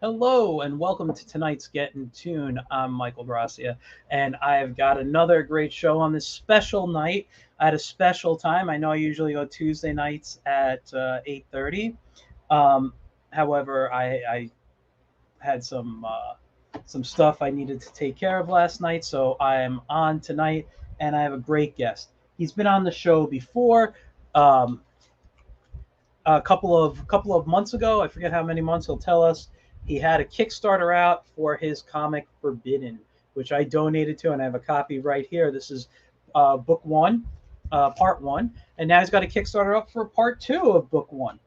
Hello and welcome to tonight's Get in Tune. I'm Michael Gracia, and I've got another great show on this special night at a special time. I know I usually go Tuesday nights at 8:30. Um, However, I had some stuff I needed to take care of last night, so I am on tonight, and I have a great guest. He's been on the show before. Um, a couple of months ago. I forget how many months. He'll tell us. He had a Kickstarter out for his comic Forbidden, which I donated to, and I have a copy right here. This is book one, part one, and now he's got a Kickstarter up for part two of book one.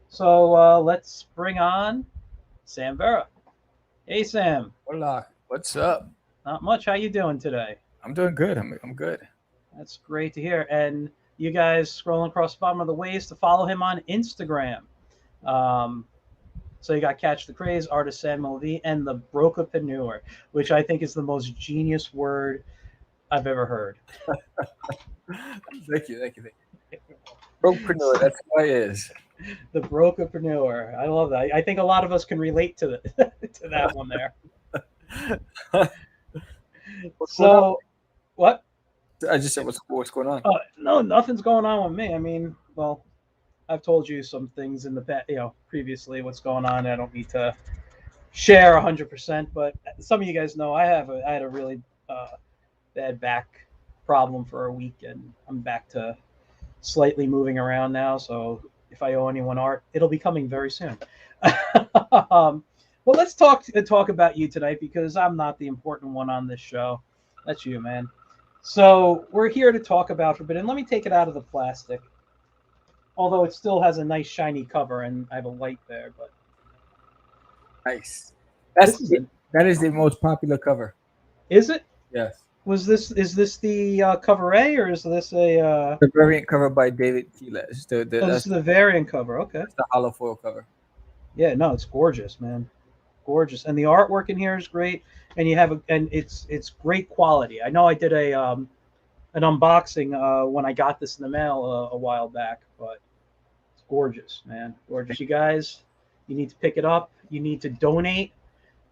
So let's bring on Sam Vera. Hey Sam, Hola, what's up? not much. How you doing today? I'm doing good. I'm good. That's great to hear. And you guys scrolling across the bottom of the ways to follow him on Instagram. Um, So you got Catch the Craze, Artist Sam Movie, and the Brokepreneur, which I think is the most genius word I've ever heard. Thank you. Brokepreneur, that's who I is. The Brokepreneur. I love that. I think a lot of us can relate to to that one there. What's going on? So what? I just said what's going on. No, nothing's going on with me. I mean, well, I've told you some things in the past, previously what's going on. I don't need to share 100%, but some of you guys know I had a really bad back problem for a week, and I'm back to slightly moving around now. So if I owe anyone art, it'll be coming very soon. Well, let's talk about you tonight because I'm not the important one on this show. That's you, man. So we're here to talk about Forbidden. Let me take it out of the plastic, although it still has a nice shiny cover, and I have a light there. But Nice. That's this is a that is the most popular cover. is it? Yes. Was this is this the cover A or is this a? The variant cover by David Teles. Oh, this is the variant cover. Okay. That's the hollow foil cover. Yeah, no, it's gorgeous, man. Gorgeous, and the artwork in here is great. And you have and it's great quality. I know I did a an unboxing when I got this in the mail a while back, but it's gorgeous, man. Gorgeous. You guys, you need to pick it up. You need to donate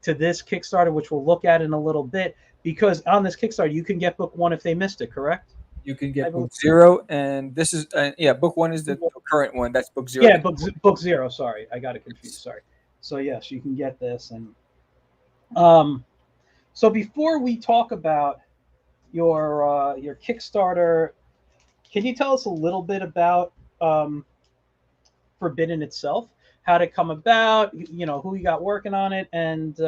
to this Kickstarter, which we'll look at in a little bit, because on this Kickstarter you can get book one if they missed it. Correct? You can I get believe. book zero, and this is yeah, book one is the current one. That's book zero. Yeah, book zero. Sorry, I got it confused. Sorry. So yes, you can get this, and um, so before we talk about your Kickstarter, can you tell us a little bit about Forbidden itself? How did it come about? You know, who you got working on it, and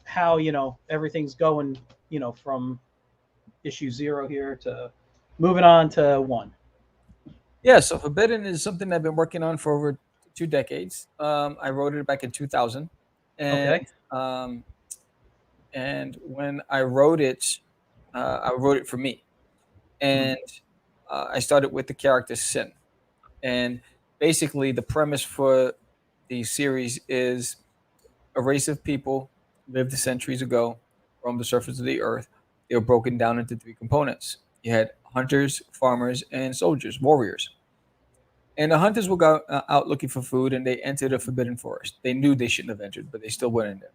how everything's going. From issue zero here to moving on to one. Yeah, so Forbidden is something I've been working on for over 2 decades. I wrote it back in 2000, and Okay. um, and when I wrote it for me, Hmm. and I started with the character Sin, and basically the premise for the series is a race of people lived centuries ago from the surface of the earth. They were broken down into three components. You had hunters, farmers, and soldiers, warriors. And the hunters were out looking for food, and they entered a forbidden forest. They knew they shouldn't have entered, but they still went in there.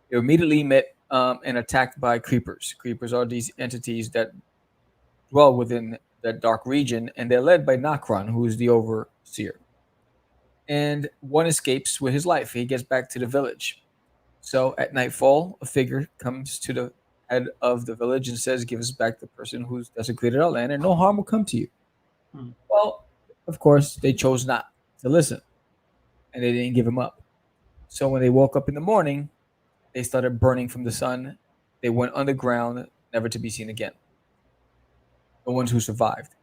They were immediately met and attacked by creepers. Creepers are these entities that dwell within that dark region, and they're led by Nokron, who is the overseer. And one escapes with his life. He gets back to the village. So at nightfall, a figure comes to the head of the village and says, "Give us back the person who's desecrated our land, and no harm will come to you." Hmm. Well, of course, they chose not to listen, and they didn't give him up. So when they woke up in the morning, they started burning from the sun. They went underground, never to be seen again. The ones who survived.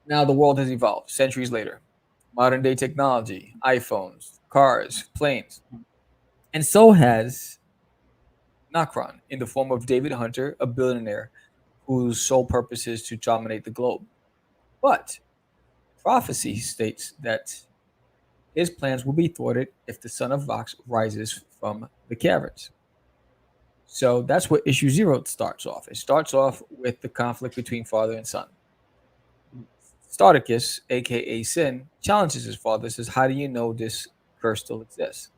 Now the world has evolved centuries later. Modern day technology, iPhones, cars, planes. And so has Nokron in the form of David Hunter, a billionaire whose sole purpose is to dominate the globe. But prophecy states that his plans will be thwarted if the son of Vox rises from the caverns. So that's where issue zero starts off. It starts off with the conflict between father and son. Starticus, aka Sin, challenges his father, says, "How do you know this curse still exists.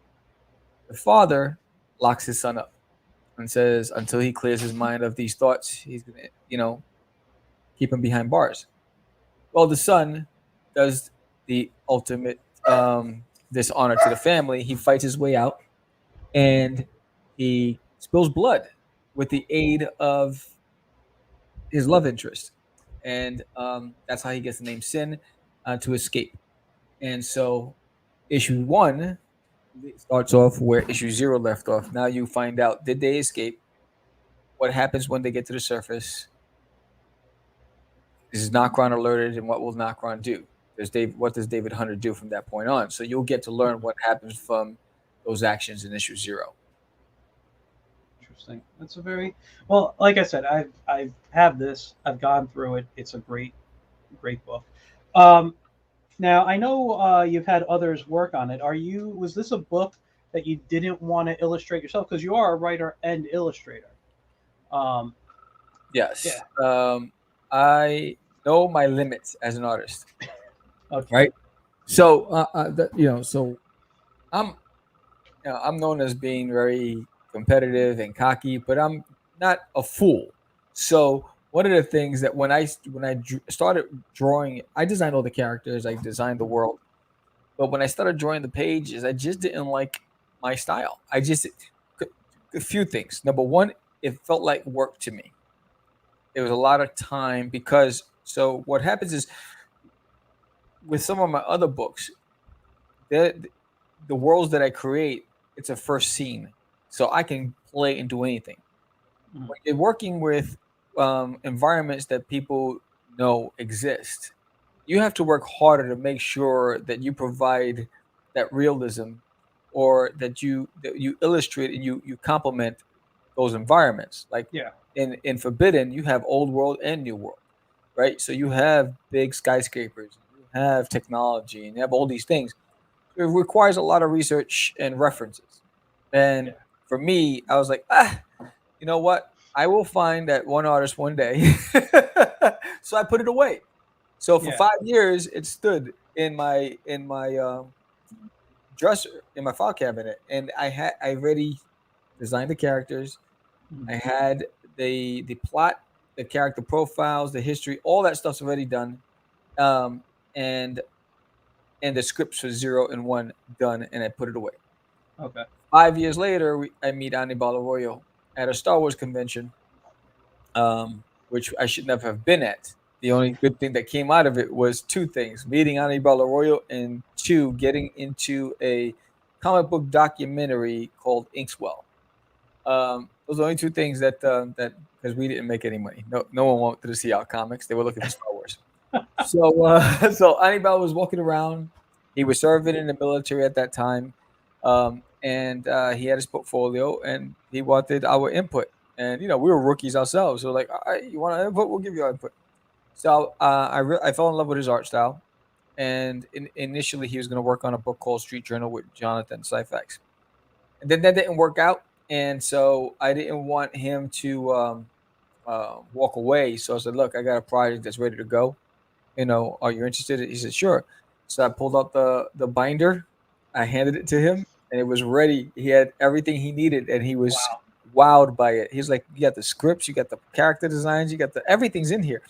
The father locks his son up and says until he clears his mind of these thoughts, he's going to, keep him behind bars. Well, the son does the ultimate dishonor to the family. He fights his way out and he spills blood with the aid of his love interest. And that's how he gets the name Sin, to escape. And so issue one starts off where issue zero left off. Now you find out, did they escape? What happens when they get to the surface? Is Nocron alerted, and what will Nocron do? What does David Hunter do from that point on? So you'll get to learn what happens from those actions in issue zero. Interesting. That's a very well. Like I said, I've have this. I've gone through it. It's a great book. Um, Now I know you've had others work on it. Was this a book that you didn't want to illustrate yourself because you are a writer and illustrator? Um, Yes. yeah. I know my limits as an artist, Okay. right? So, so I'm, I'm known as being very competitive and cocky, but I'm not a fool. So one of the things that started drawing, I designed all the characters, I designed the world, but when I started drawing the pages, I just didn't like my style. A few things. Number one, it felt like work to me. It was a lot of time because so what happens is with some of my other books, the worlds that I create, it's a first scene, so I can play and do anything. Mhm. When you're working with environments that people know exist, you have to work harder to make sure that you provide that realism, or that you illustrate and you complement those environments. Like Yeah. in Forbidden, you have old world and new world, right? So you have big skyscrapers, you have technology, and you have all these things. It requires a lot of research and references. Yeah. And for me, I was like, you know what? I will find that one artist one day. So I put it away. So for Yeah. 5 years, it stood in my dresser in my file cabinet, and I already designed the characters. Mhm. I had the plot, the character profiles, the history, all that stuff's already done. Um, and the scripts for zero and one done, and I put it away. Okay. 5 years later, I meet Anibal Arroyo at a Star Wars convention, which I should never have been at. The only good thing that came out of it was two things: meeting Anibal Arroyo, and two, getting into a comic book documentary called Inkswell. Those are the only two things that because we didn't make any money. No one wanted to see our comics; they were looking for Star Wars. So, so Anibal was walking around. He was serving in the military at that time, and he had his portfolio, and he wanted our input. And we were rookies ourselves, so like, all right, you want our input? We'll give you our input. So I fell in love with his art style, and initially he was going to work on a book called Street Journal with Jonathan Syphax, and then that didn't work out, and so I didn't want him to walk away. So I said, look, I got a project that's ready to go. Are you interested? He said, sure. So I pulled out the binder, I handed it to him, and it was ready. He had everything he needed, and he was Wow. wowed by it. He's like, you got the scripts, you got the character designs, you got everything's in here.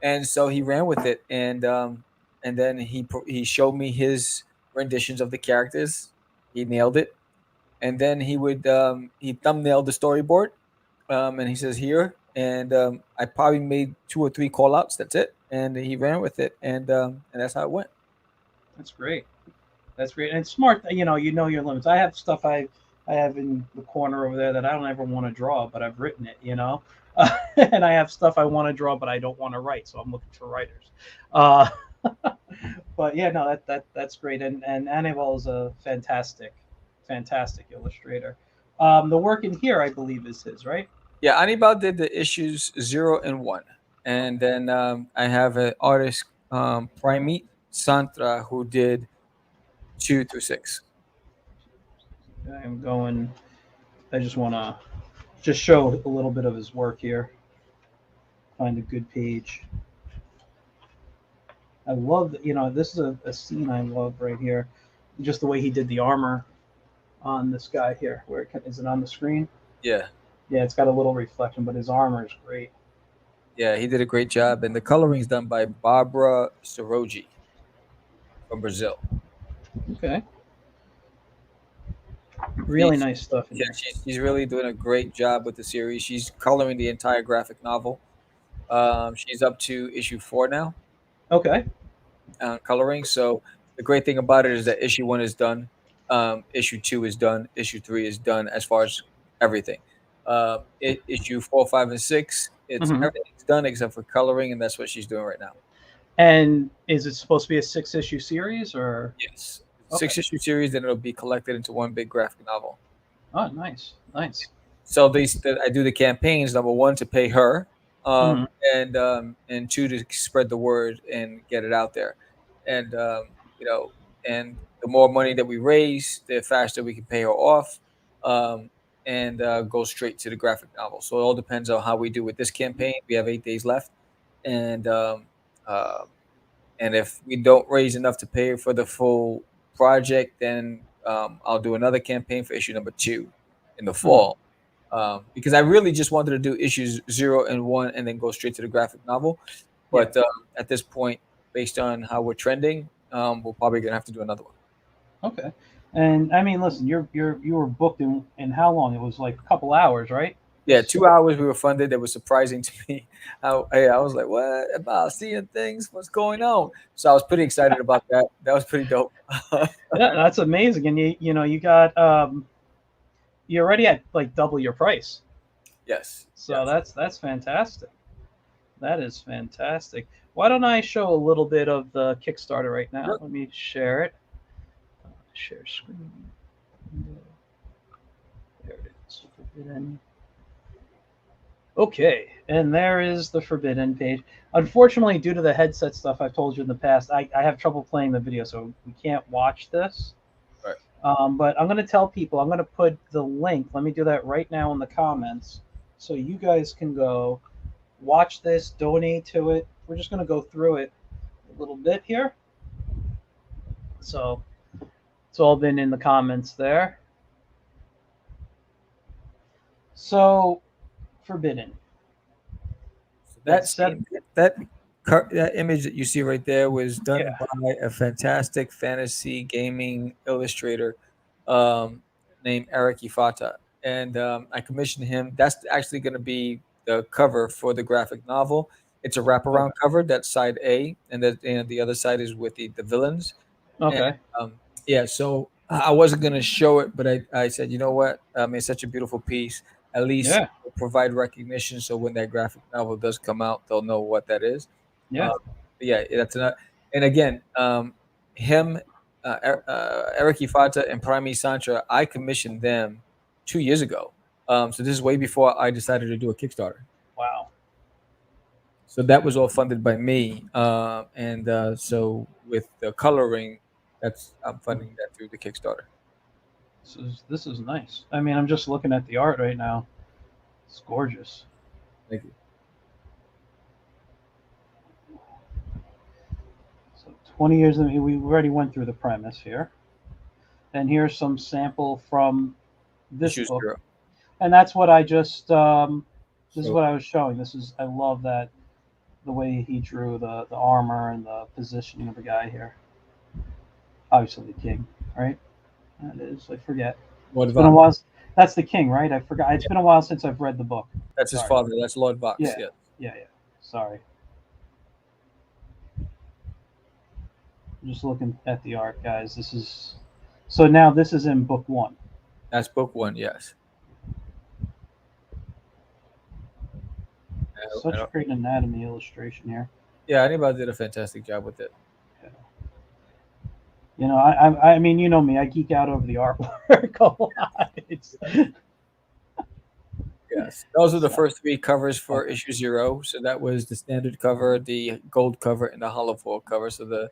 And so he ran with it, and then he showed me his renditions of the characters. He nailed it, and then he thumbnailed the storyboard, and he says here, and I probably made two or three call outs. That's it, and he ran with it, and that's how it went. That's great. That's great. And it's smart. You know your limits. I have stuff I have in the corner over there that I don't ever want to draw, but I've written it. And I have stuff I want to draw, but I don't want to write. So I'm looking for writers. Uh, but yeah, no, that's great. And Annabelle is a fantastic illustrator. The work in here, I believe, is his, right? Yeah, Anibal did the issues zero and one, and Okay. then I have an artist, Primate Santra, who did 2 through 6. I'm going. I just want to just show a little bit of his work here. Find a good page. I love that. This is a scene I love right here. Just the way he did the armor on this guy here. Is it on the screen? Yeah, Yeah, it's got a little reflection, but his armor is great. yeah, he did a great job, and the coloring is done by Barbara Sorogi from Brazil. Okay, really She's nice stuff in yeah, here. she's really doing a great job with the series. She's coloring the entire graphic novel. She's up to issue 4 now, Okay. coloring. So the great thing about it is that issue 1 is done, issue 2 is done, issue 3 is done as far as everything. Issue 4, 5, and 6, it's Hmm. everything's done except for coloring, and that's what she's doing right now. And is it supposed to be a 6 issue series or? Yes, it's a Okay. 6 issue series, then it'll be collected into one big graphic novel. Oh, nice, nice. So I do the campaigns. Number one, to pay her, Hmm. and two, to spread the word and get it out there. And you know, and the more money that we raise, the faster we can pay her off, um, and go straight to the graphic novel. So it all depends on how we do with this campaign. We have 8 days left, and uh, and if we don't raise enough to pay for the full project, then I'll do another campaign for issue number 2 in the Hmm. fall, because I really just wanted to do issues 0 and 1 and then go straight to the graphic novel. Yeah. But at this point, based on how we're trending, we're probably gonna have to do another one. Okay. And I mean, listen, you were booked in how long? It was like a couple hours, right? Yeah, This. 2 hours we were funded. That was surprising to me. I was like, "What about seeing things? What's going on?" So I was pretty excited about that. That was pretty dope. Yeah, that's amazing. And you got you already at like double your price. Yes, So yes. that's fantastic. That is fantastic. Why don't I show a little bit of the Kickstarter right now? Sure. Let me share it. Share screen. There it is. Forbidden. Okay, and there is the Forbidden page. Unfortunately, due to the headset stuff I've told you in the past, I have trouble playing the video, so we can't watch this. Right. But I'm going to tell people, I'm going to put the link. Let me do that right now in the comments so you guys can go watch this, donate to it. We're just going to go through it a little bit here. So it's all been in the comments there. So, Forbidden. So that It's set. scene, that image that you see right there was done Yeah. by a fantastic fantasy gaming illustrator, um, named Eric Ifata, and I commissioned him. That's actually going to be the cover for the graphic novel. It's a wraparound Okay. cover. That's side A, and the other side is with the villains. And Okay. um, yeah, so I wasn't going to show it, but I said, you know what? It's such a beautiful piece. At least Yeah. provide recognition, so when that graphic novel does come out, they'll know what that is. Um, Yeah. but yeah, that's enough. And again, him, Eric Ifata, and Prime Santra, I commissioned them 2 years ago. So this is way before I decided to do a Kickstarter. Wow. So that was all funded by me, and so with the coloring, that's I'm funding that through the Kickstarter. This is nice. I mean, I'm just looking at the art right now. It's gorgeous. Thank you. So 20 years. I mean, we already went through the premise here, and here's some sample from this Issue book, 0. and that's what I just. This is So what I was showing. This is. I love that the way he drew the armor and the positioning of the guy here. Obviously, the king, right? That is. I forget. Lord It's been a Vox. while. That's the king, right? I forgot. It's Yeah, been a while since I've read the book. that's his Sorry. father. That's Lord Vox. Yeah. Yeah. Yeah. Yeah. Sorry. I'm just looking at the art, guys. This is. So now this is in book one. That's book 1. Yes. I Such don't, great anatomy illustration here. yeah, anybody did a fantastic job with it. You know, I mean, you know me. I geek out over the artwork a lot. It's Yes, those are the so, first 3 covers for okay. issue 0. So that was the standard cover, the gold cover, and the hollow foil cover. So the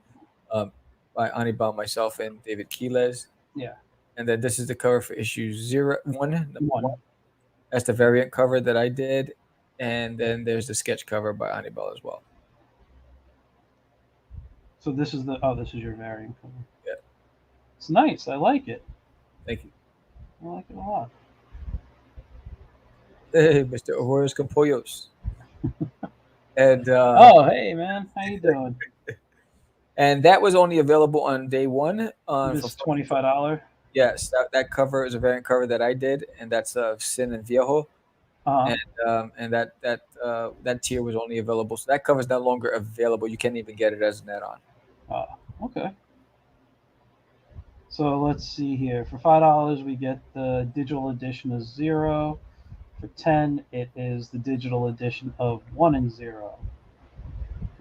um, by Anibal, myself, and David Quiles. Yeah, And then this is the cover for issue 1, number one. 1. That's the variant cover that I did, and then there's the sketch cover by Anibal as well. So this is the. Oh, this is your variant cover. Yeah. It's nice. I like it. Thank you. I like it a lot. Hey, Mr. Arroyo's Campollos. And Oh, hey man, how you doing? and that was only available on day one. For This $25. yes, that cover is a variant cover that I did, and that's Sin and Viejo, Uh and that tier was only available. So that cover is no longer available. You can't even get it as an add-on. Okay. So let's see here. For $5, we get the digital edition of Zero. For 10, it is the digital edition of One and Zero.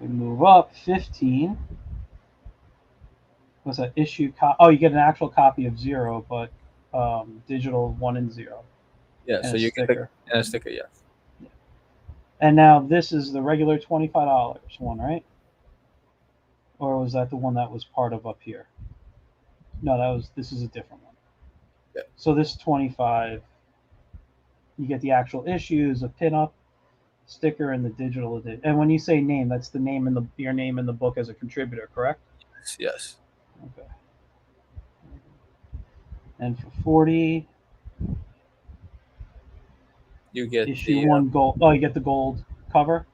We move up 15. Was that issue? Oh, you get an actual copy of Zero, but digital One and Zero Yeah, and so a you get the sticker. and a sticker. Yes, And now this is the regular $25 one, right? Or was that the one that was part of up here? No, that was. This is a different one. yeah, So this 25, you get the actual issues, a pinup, sticker, and the digital edition. And when you say name, that's the name in the your name in the book as a contributor, correct? yes. Okay. And for 40, You get issue the one gold. Oh, you get the gold cover.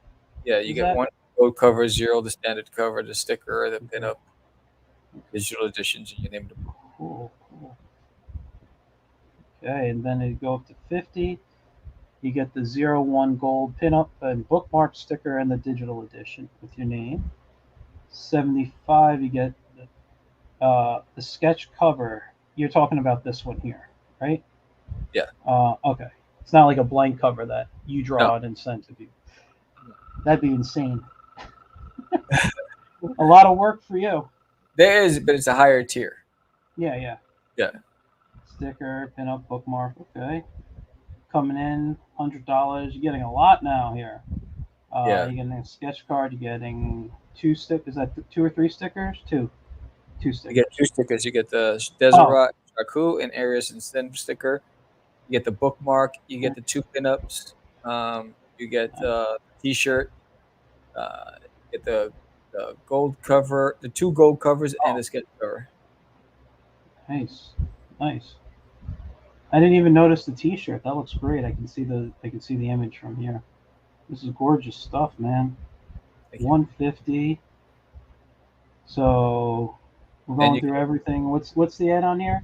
yeah, you Is get that one gold cover, zero the standard cover, the sticker, the pinup, digital editions, and you name the book. cool? Cool. Okay, and then it go up to 50. You get the 01 gold pinup and bookmark sticker and the digital edition with your name. 75, you get the sketch cover. You're talking about this one here, right? Yeah, Okay. It's not like a blank cover that you no, draw it and send to people. That'd be insane. A lot of work for you. there is, but it's a higher tier. Yeah, yeah. Yeah, Sticker, pinup, bookmark. Okay. Coming in, $100. You're getting a lot now here. yeah. You're getting a sketch card. You're getting two stick. Is that two or three stickers? Two You get stickers. two stickers. You get the Oh, Deseret, Shaku, and Arius and Sin sticker. You get the bookmark. You get the two pinups. You get T-shirt. You get the gold cover, the two gold covers, and oh, the sketch cover. nice, nice. I didn't even notice the T-shirt. That looks great. I can see the image from here. This is gorgeous stuff, man. Thank you. 150. So we're And going you through get everything. What's the add on here?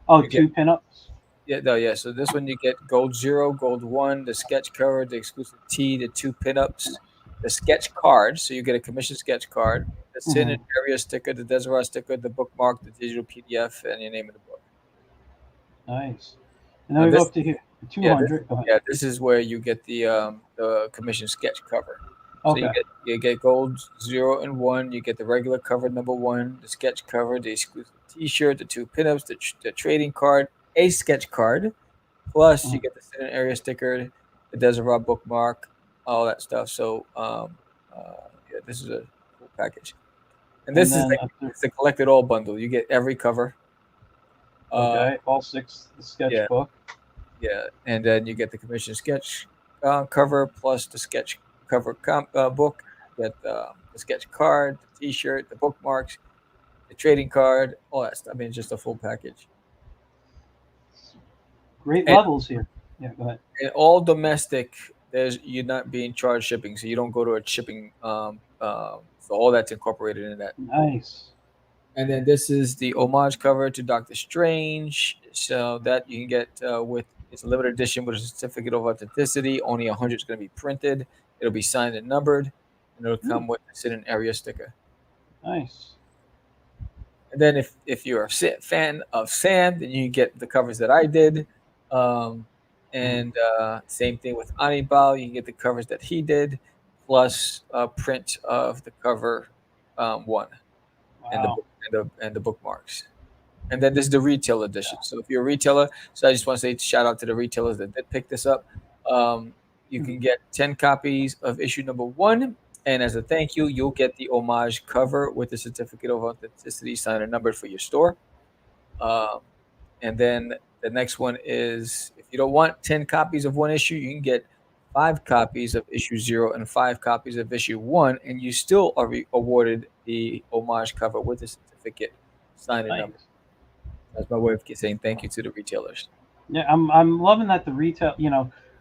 Oh, you get two pinups. yeah, no, yeah. So this one you get gold zero, gold one, the sketch cover, the exclusive tee, the two pinups, the sketch card. So you get a commission sketch card, the Sin and Mm-hmm. Area sticker, the Deseret sticker, the bookmark, the digital PDF, and your name in the book. Nice. And then Now we go this, up to here. yeah, this, 200. Go ahead. yeah, this is where you get the commission sketch cover. So Okay. you get gold zero and one. You get the regular cover number one, the sketch cover, the exclusive T-shirt, the two pinups, the trading card, a sketch card. Plus, you Mhm. get the Sin and Area sticker, the Deseret bookmark, all that stuff. So, yeah, this is a full package, and And this is then like up to, it's a collected all bundle. You get every cover. Uh, okay, all six, the yeah, sketchbook. yeah, and then you get the commission sketch cover plus the sketch cover book. You get the sketch card, the T-shirt, the bookmarks, the trading card, all that stuff. I mean, just a full package. Great And levels here. Yeah, go ahead. in all domestic, there's you're not being charged shipping, so you don't go to a shipping. So all that's incorporated in that. Nice. And then this is the homage cover to Doctor Strange, so that you can get with it's a limited edition with a certificate of authenticity. Only 100 is going to be printed. It'll be signed and numbered, and it'll Hmm, come with a sit in area sticker. nice. And then if you're a fan of Sam, then you get the covers that I did. Um, Mhm. and same thing with Anibal, you can get the covers that he did, plus a print of the cover one and the Wow. book and the bookmarks. And then this is the retail edition. So if you're a retailer, so I just want to say shout out to the retailers that did pick this up. Um, you Mhm. can get 10 copies of issue number one. And as a thank you, you'll get the homage cover with the certificate of authenticity signed and numbered for your store. Um, and then the next one is if you don't want 10 copies of one issue, you can get 5 copies of issue zero and 5 copies of issue one. And you still are awarded the homage cover with the certificate signed and numbered. Nice. That's my way of saying thank you to the retailers. Yeah, I'm loving that the retail.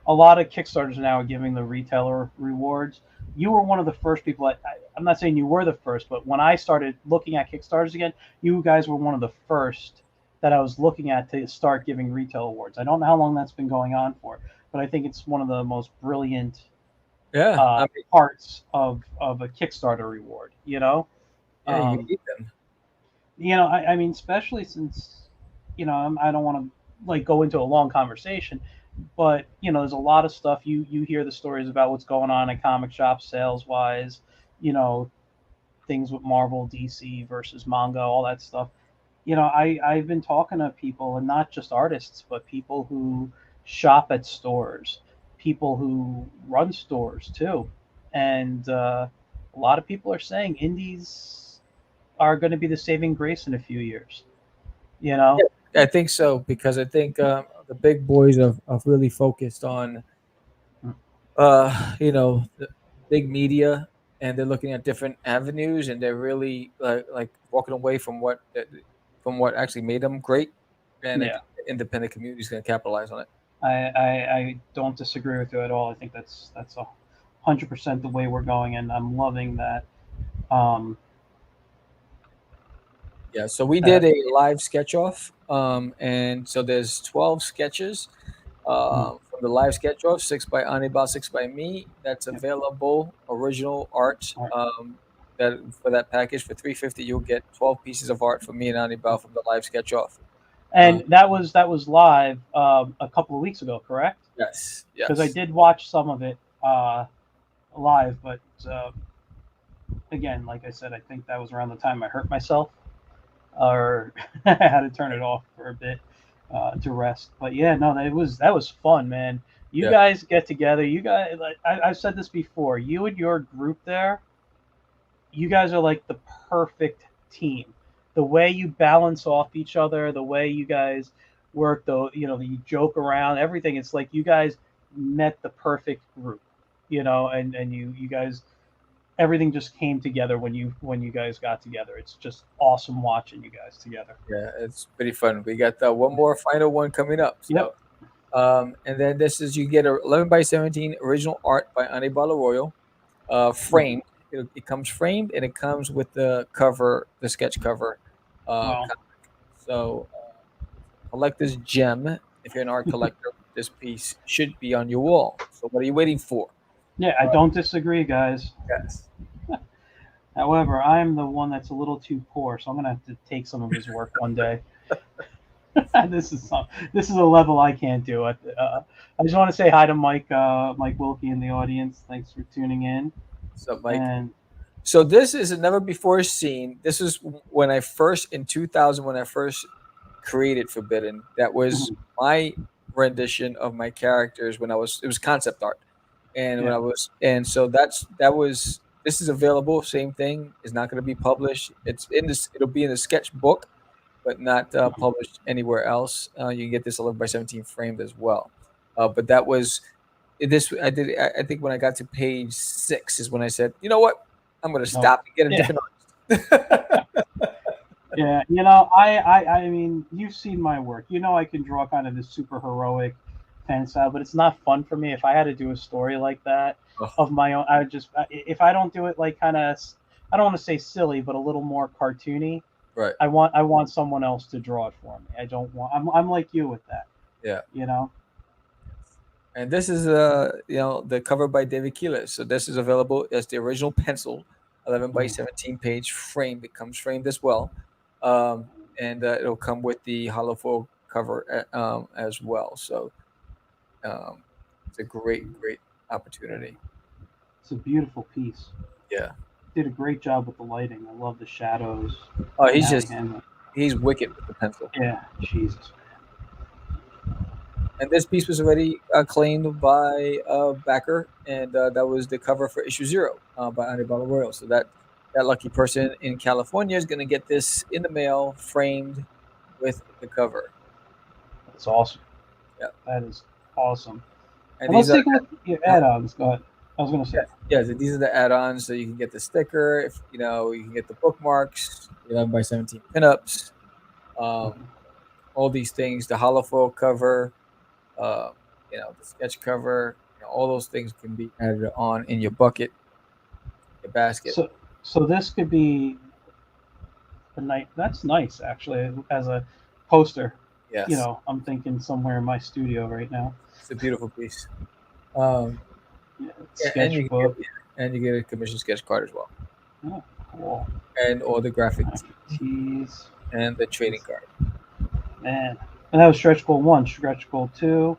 A lot of Kickstarters now are giving the retailer rewards. You were one of the first people. I'm not saying you were the first, but when I started looking at Kickstarters again, you guys were one of the first that I was looking at to start giving retail awards. I don't know how long that's been going on for, but I think it's one of the most brilliant Yeah, I mean, parts of a Kickstarter reward. yeah, you Um, need them. I mean, especially since, I don't want to like go into a long conversation, but there's a lot of stuff you hear the stories about what's going on at comic shops sales wise, you know, things with Marvel, DC versus manga, all that stuff. I've been talking to people, and not just artists, but people who shop at stores, people who run stores too, and a lot of people are saying indies are going to be the saving grace in a few years. You know, Yeah, I think so because I think the big boys have really focused on the big media, and they're looking at different avenues, and they're really like walking away from what actually made them great. And I yeah, think the independent community is going to capitalize on it. I don't disagree with you at all. I think that's 100% the way we're going, and I'm loving that. Um, Yeah, so we did that a live sketch off, and so there's 12 sketches mm, from the live sketch off, six by Anibal, six by me. That's yeah, available, original art. all right. That for that package for 350, you'll get 12 pieces of art from me and Anibal from the live sketch off. And that was live a couple of weeks ago, correct? Yes, Because I yes, did watch some of it live, but again, like I said, I think that was around the time I hurt myself, or I had to turn it off for a bit to rest. But yeah, no, that was fun, man. You yeah, guys get together. You guys, like I've said this before. You and your group there, you guys are like the perfect team. The way you balance off each other, the way you guys work, though, you joke around, everything. It's like you guys met the perfect group, and you guys, everything just came together when you guys got together. It's just awesome watching you guys together. yeah. It's pretty fun. We got one more final one coming up. Yep. So, and then this is you get a 11 by 17 original art by Anibal Arroyo, framed. It comes framed and it comes with the cover, the sketch cover. Well, So, collector's gem. If you're an art collector, this piece should be on your wall. So, what are you waiting for? yeah, I don't disagree, guys. Yes. However, I'm the one that's a little too poor, so I'm gonna have to take some of his work one day. This is a level I can't do. I just want to say hi to Mike Wilkie in the audience. Thanks for tuning in. So, Mike. And So this is a never before seen. This is when I first in 2000 when I first created Forbidden. That was my rendition of my characters when I was. It was concept art, and when yeah, I was, and so that was. This is available. Same thing. Is not going to be published. It's in this. It'll be in the sketchbook, but not published anywhere else. You can get this 11 by 17 framed as well. But that was this. I did. I think when I got to page 6 is when I said, you know what, I'm going to no, stop and get a yeah, different artist. yeah. I mean, you've seen my work. I can draw kind of this super heroic fan style, but it's not fun for me. If I had to do a story like that Oh, of my own, I would just, if I don't do it like kind of, I don't want to say silly, but a little more cartoony. right. I want someone else to draw it for me. I don't want. I'm like you with that. Yeah. You know. And this is the cover by David Keeler. So this is available as the original pencil, 11 by Mhm. 17 page frame. It comes framed as well, um, and it'll come with the hollow foil cover as well. So um, it's a great opportunity. It's a beautiful piece. Yeah. Did a great job with the lighting. I love the shadows Oh, and how he handled. he's wicked with the pencil. Yeah, Jesus. And this piece was already claimed by backer, and that was the cover for issue 0 by Anibal Royal. So that lucky person in California is going to get this in the mail, framed with the cover. That's awesome. Yeah, That is awesome. and And let's these are take a look at your add-ons. Go ahead. I was gonna say. yeah, so these are the add-ons. So you can get the sticker, if you can get the bookmarks, 11 by 17 pinups. Um, Mhm. all these things, the hollow foil cover, uh, the sketch cover, all those things can be added on in your bucket, your basket. So so this could be a night. That's nice actually as a poster. Yes, I'm thinking somewhere in my studio right now. it's a beautiful piece. Um, Yeah, yeah, and sketchbook. you get a commission sketch card as well, Oh, cool. and all the graphic Tees. and the trading card. Man. And that was stretch goal one. Stretch goal two.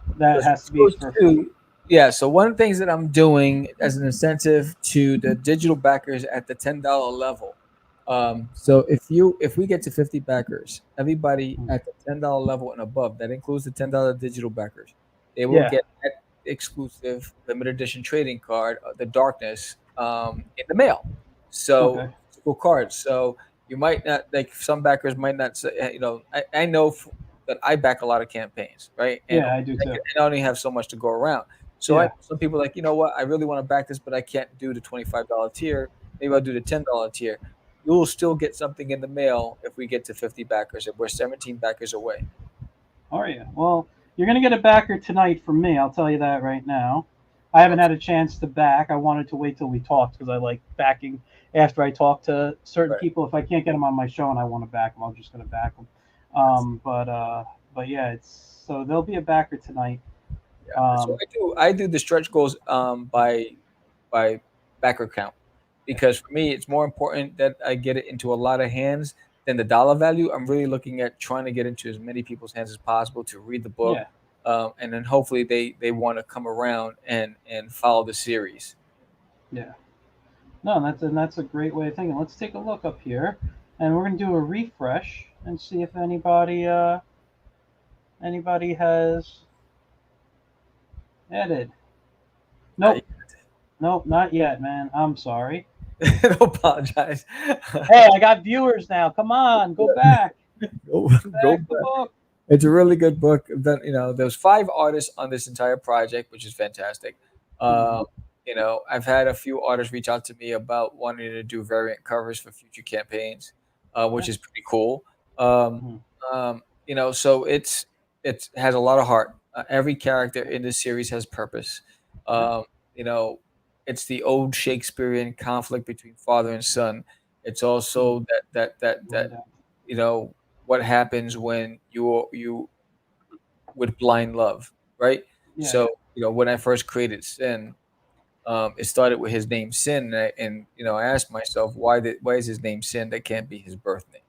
So That has to be Stretch for. two, yeah. So one of the things that I'm doing as an incentive to the digital backers at the $10 level. So if we get to 50 backers, everybody at the $10 level and above, that includes the $10 digital backers, they will Yeah. get that exclusive limited edition trading card, the Darkness, in the mail. So Okay. physical cards. So you might not like some backers might not say, I know that I back a lot of campaigns, right? And Yeah, I do too. I only have so much to go around. So I Yeah. know some people like, you know what, I really want to back this, but I can't do the $25 tier. Maybe I'll do the $10 tier. You'll still get something in the mail if we get to 50 backers, and we're 17 backers away. All right. Well, you're gonna get a backer tonight from me. I'll tell you that right now. I haven't had a chance to back. I wanted to wait till we talked because I like backing after I talk to certain Right. people. If I can't get them on my show and I want to back them, I'm just gonna back them. Yes. But yeah, it's so there'll be a backer tonight. Yeah. So Um, I do the stretch goals by backer count because for me it's more important that I get it into a lot of hands than the dollar value. I'm really looking at trying to get into as many people's hands as possible to read the book, yeah, and then hopefully they want to come around and follow the series. yeah. No, that's a great way of thinking. Let's take a look up here, and we're gonna do a refresh and see if anybody has added. I Nope, nope, not yet, man. I'm sorry. don't apologize. Hey, I got viewers now. Come on, go back, Go back the back. book. It's a really good book. That there's 5 artists on this entire project, which is fantastic. Mhm. Um, I've had a few artists reach out to me about wanting to do variant covers for future campaigns, which Yeah. is pretty cool. Um, Mhm. so it has a lot of heart. Every character in this series has purpose. Yeah. Um, you know, it's the old Shakespearean conflict between father and son. It's Mhm. also that Going down. you know what happens when you with blind love, right? Yeah, So yeah, when I first created Sin, it started with his name Sin, and I asked myself why is his name Sin? That can't be his birth name,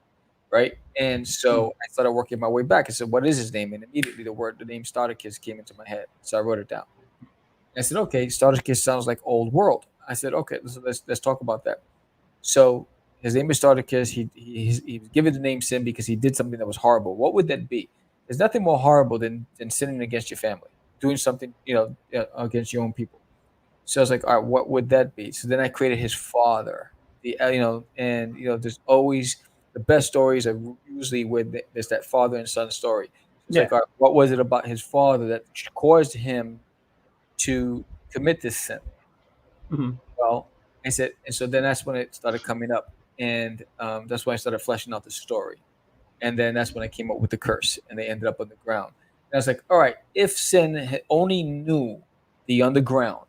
right? And so Mhm. I started working my way back. I said, what is his name? And immediately the name Starterkiss came into my head, so I wrote it down. I said, okay, Starterkiss sounds like old world. I said, okay, let's talk about that. So his name is Spartacus. He was given the name Sin because he did something that was horrible. What would that be? There's nothing more horrible than sinning against your family, doing something against your own people. So I was like, all right, what would that be? So then I created his father. And there's always the best stories are usually with there's that father and son story. So it's yeah. like, all right, what was it about his father that caused him to commit this sin? Mhm. Well, I said, and so then that's when it started coming up, and that's when I started fleshing out the story, and then that's when I came up with the curse, and they ended up on the ground. And I was like, all right, if Sin had only knew the underground,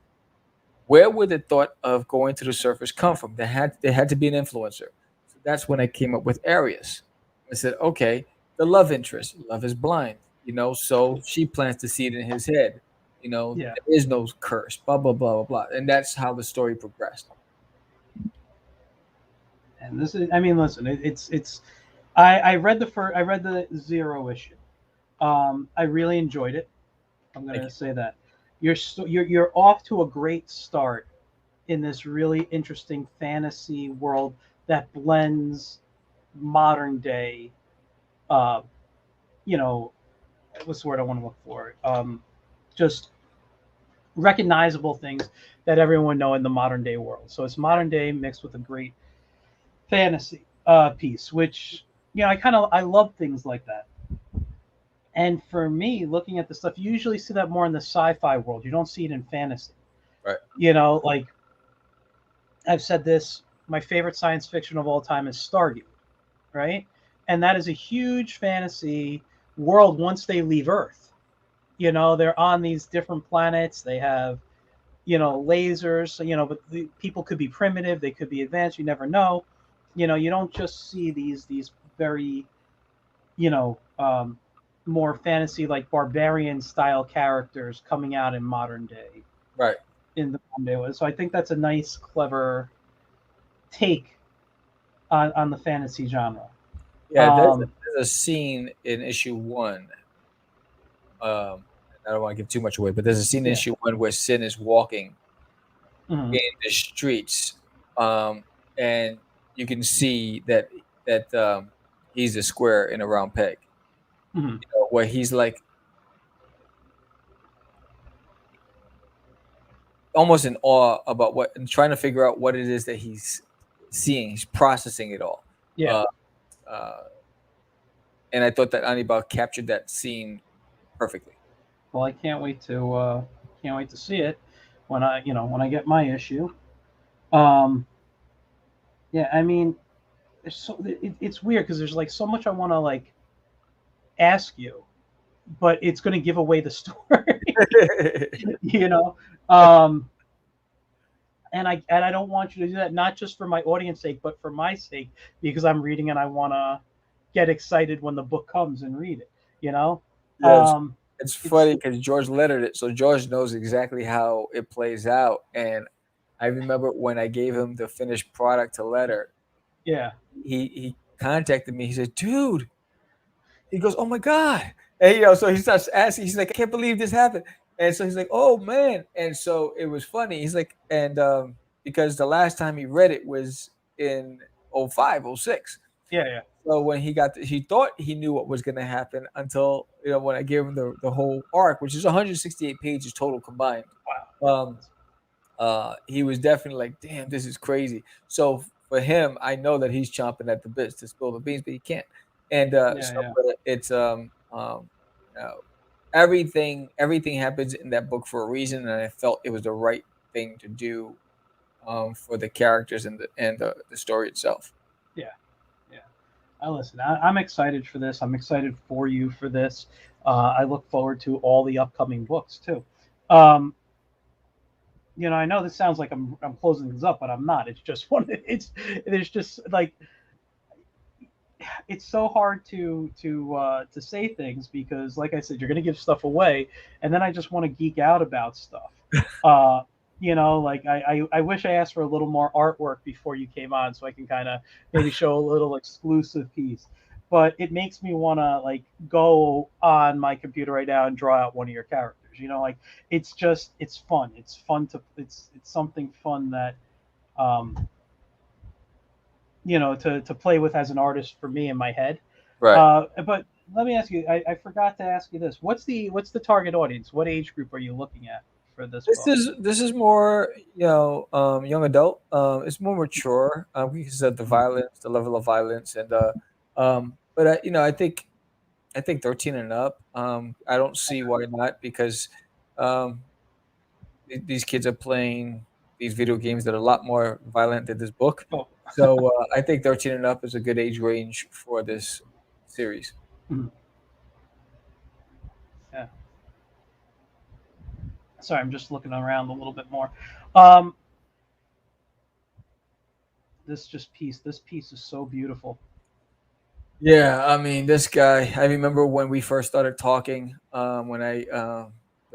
where would the thought of going to the surface come from? There had to be an influencer. So that's when I came up with Arius. I said, okay, the love interest, love is blind, so she plants the seed in his head. Yeah. There is no curse, blah blah blah blah blah, and that's how the story progressed. And this is, I mean, listen, it's. I read the zero issue. I really enjoyed it. I'm Thank gonna you. say that. You're off to a great start in this really interesting fantasy world that blends modern day. Uh, you know, what's the word I want to look for? Just recognizable things that everyone know in the modern day world. So it's modern day mixed with a great fantasy piece, which I love things like that. And for me, looking at the stuff, you usually see that more in the sci-fi world. You don't see it in fantasy. Right. Like I've said this, my favorite science fiction of all time is Stargate, right? and that is a huge fantasy world once they leave Earth. They're on these different planets. They have lasers. But the people could be primitive. They could be advanced. You never know. You don't just see these very more fantasy like barbarian style characters coming out in modern day Right. in the modern day. So I think that's a nice, clever take on the fantasy genre. Yeah, Um, there's a scene in issue one. Um, I don't want to give too much away, but there's a scene in yeah. issue one where Sin is walking Hmm. in the streets, and you can see that he's a square in a round peg. Hmm. Where he's like almost in awe about what and trying to figure out what it is that he's seeing. He's processing it all. Yeah. Uh, uh, and I thought that Anibal captured that scene perfectly. Well, I can't wait to see it when I get my issue. Um, yeah. I mean, it's weird because there's like so much I want to like ask you, but it's going to give away the story. you know. Um, and I don't want you to do that, not just for my audience sake, but for my sake, because I'm reading and I want to get excited when the book comes and read it. You know, Yes, um, it's it's funny because George lettered it, so George knows exactly how it plays out. And I remember when I gave him the finished product to letter, yeah, he contacted me. He said, "Dude," he goes, "Oh my god!" And so he starts asking. He's like, "I can't believe this happened." And so he's like, "Oh man!" And so it was funny. He's like, and because the last time he read it was in '05, '06. yeah, yeah. So when he thought he knew what was going to happen until when I gave him the whole arc, which is 168 pages total combined. Wow. Um, he was definitely like, "Damn, this is crazy." So for him, I know that he's chomping at the bits to spill the beans, but he can't. And Yeah, yeah, but it's you know, everything happens in that book for a reason, and I felt it was the right thing to do for the characters and the story itself. yeah, yeah. I'm excited for this. I'm excited for you for this. I look forward to all the upcoming books too. Um, I know this sounds like I'm closing this up, but I'm not. It's just one. It's there's just like it's so hard to say things because, like I said, you're gonna give stuff away, and then I just want to geek out about stuff. Uh, like I wish I asked for a little more artwork before you came on, so I can kind of maybe show a little exclusive piece. But it makes me want to like go on my computer right now and draw out one of your characters. Like it's fun. It's fun it's something fun that um, to play with as an artist for me in my head. Right. But let me ask you, I forgot to ask you this. What's the target audience? What age group are you looking at for this book? This is more young adult. It's more mature because of the Mhm. violence, the level of violence, and but I think 13 and up. I don't see why not because um, these kids are playing these video games that are a lot more violent than this book. Oh, So I think 13 and up is a good age range for this series. mhm. Yeah. Sorry, I'm just looking around a little bit more. Um, this piece is so beautiful. Yeah, I mean, this guy. I remember when we first started talking. When I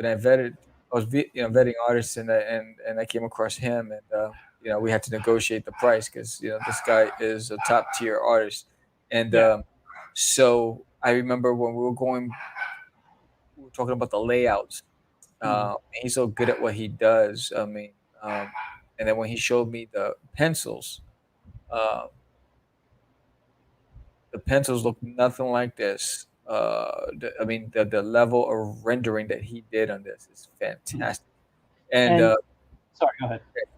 vetting artists, and I came across him, and we had to negotiate the price because this guy is a top tier artist, and Yeah. so I remember when we were talking about the layouts. Mhm. He's so good at what he does. I mean, um, and then when he showed me uh, the pencils look nothing like this. I mean, the level of rendering that he did on this is Mhm. fantastic. And And sorry, go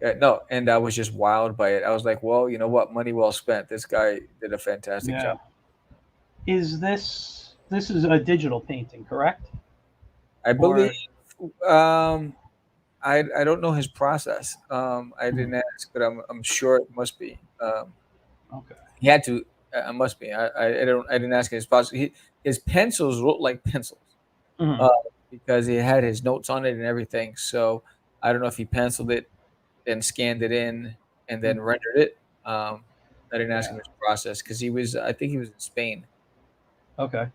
ahead. no, and I was just wowed by it. I was like, well, you know what, money well spent. This guy did a fantastic job. Yeah. This is a digital painting, correct? I believe. Or Um, I don't know his process. I Mhm. didn't ask, but I'm sure it must be. Okay. He had to. I must be. I didn't ask him his spots. His pencils look like pencils, Hmm. uh, because he had his notes on it and everything. So I don't know if he penciled it and scanned it in and then Hmm. rendered it. I didn't ask him Yeah. his process because I think he was in Spain. Okay.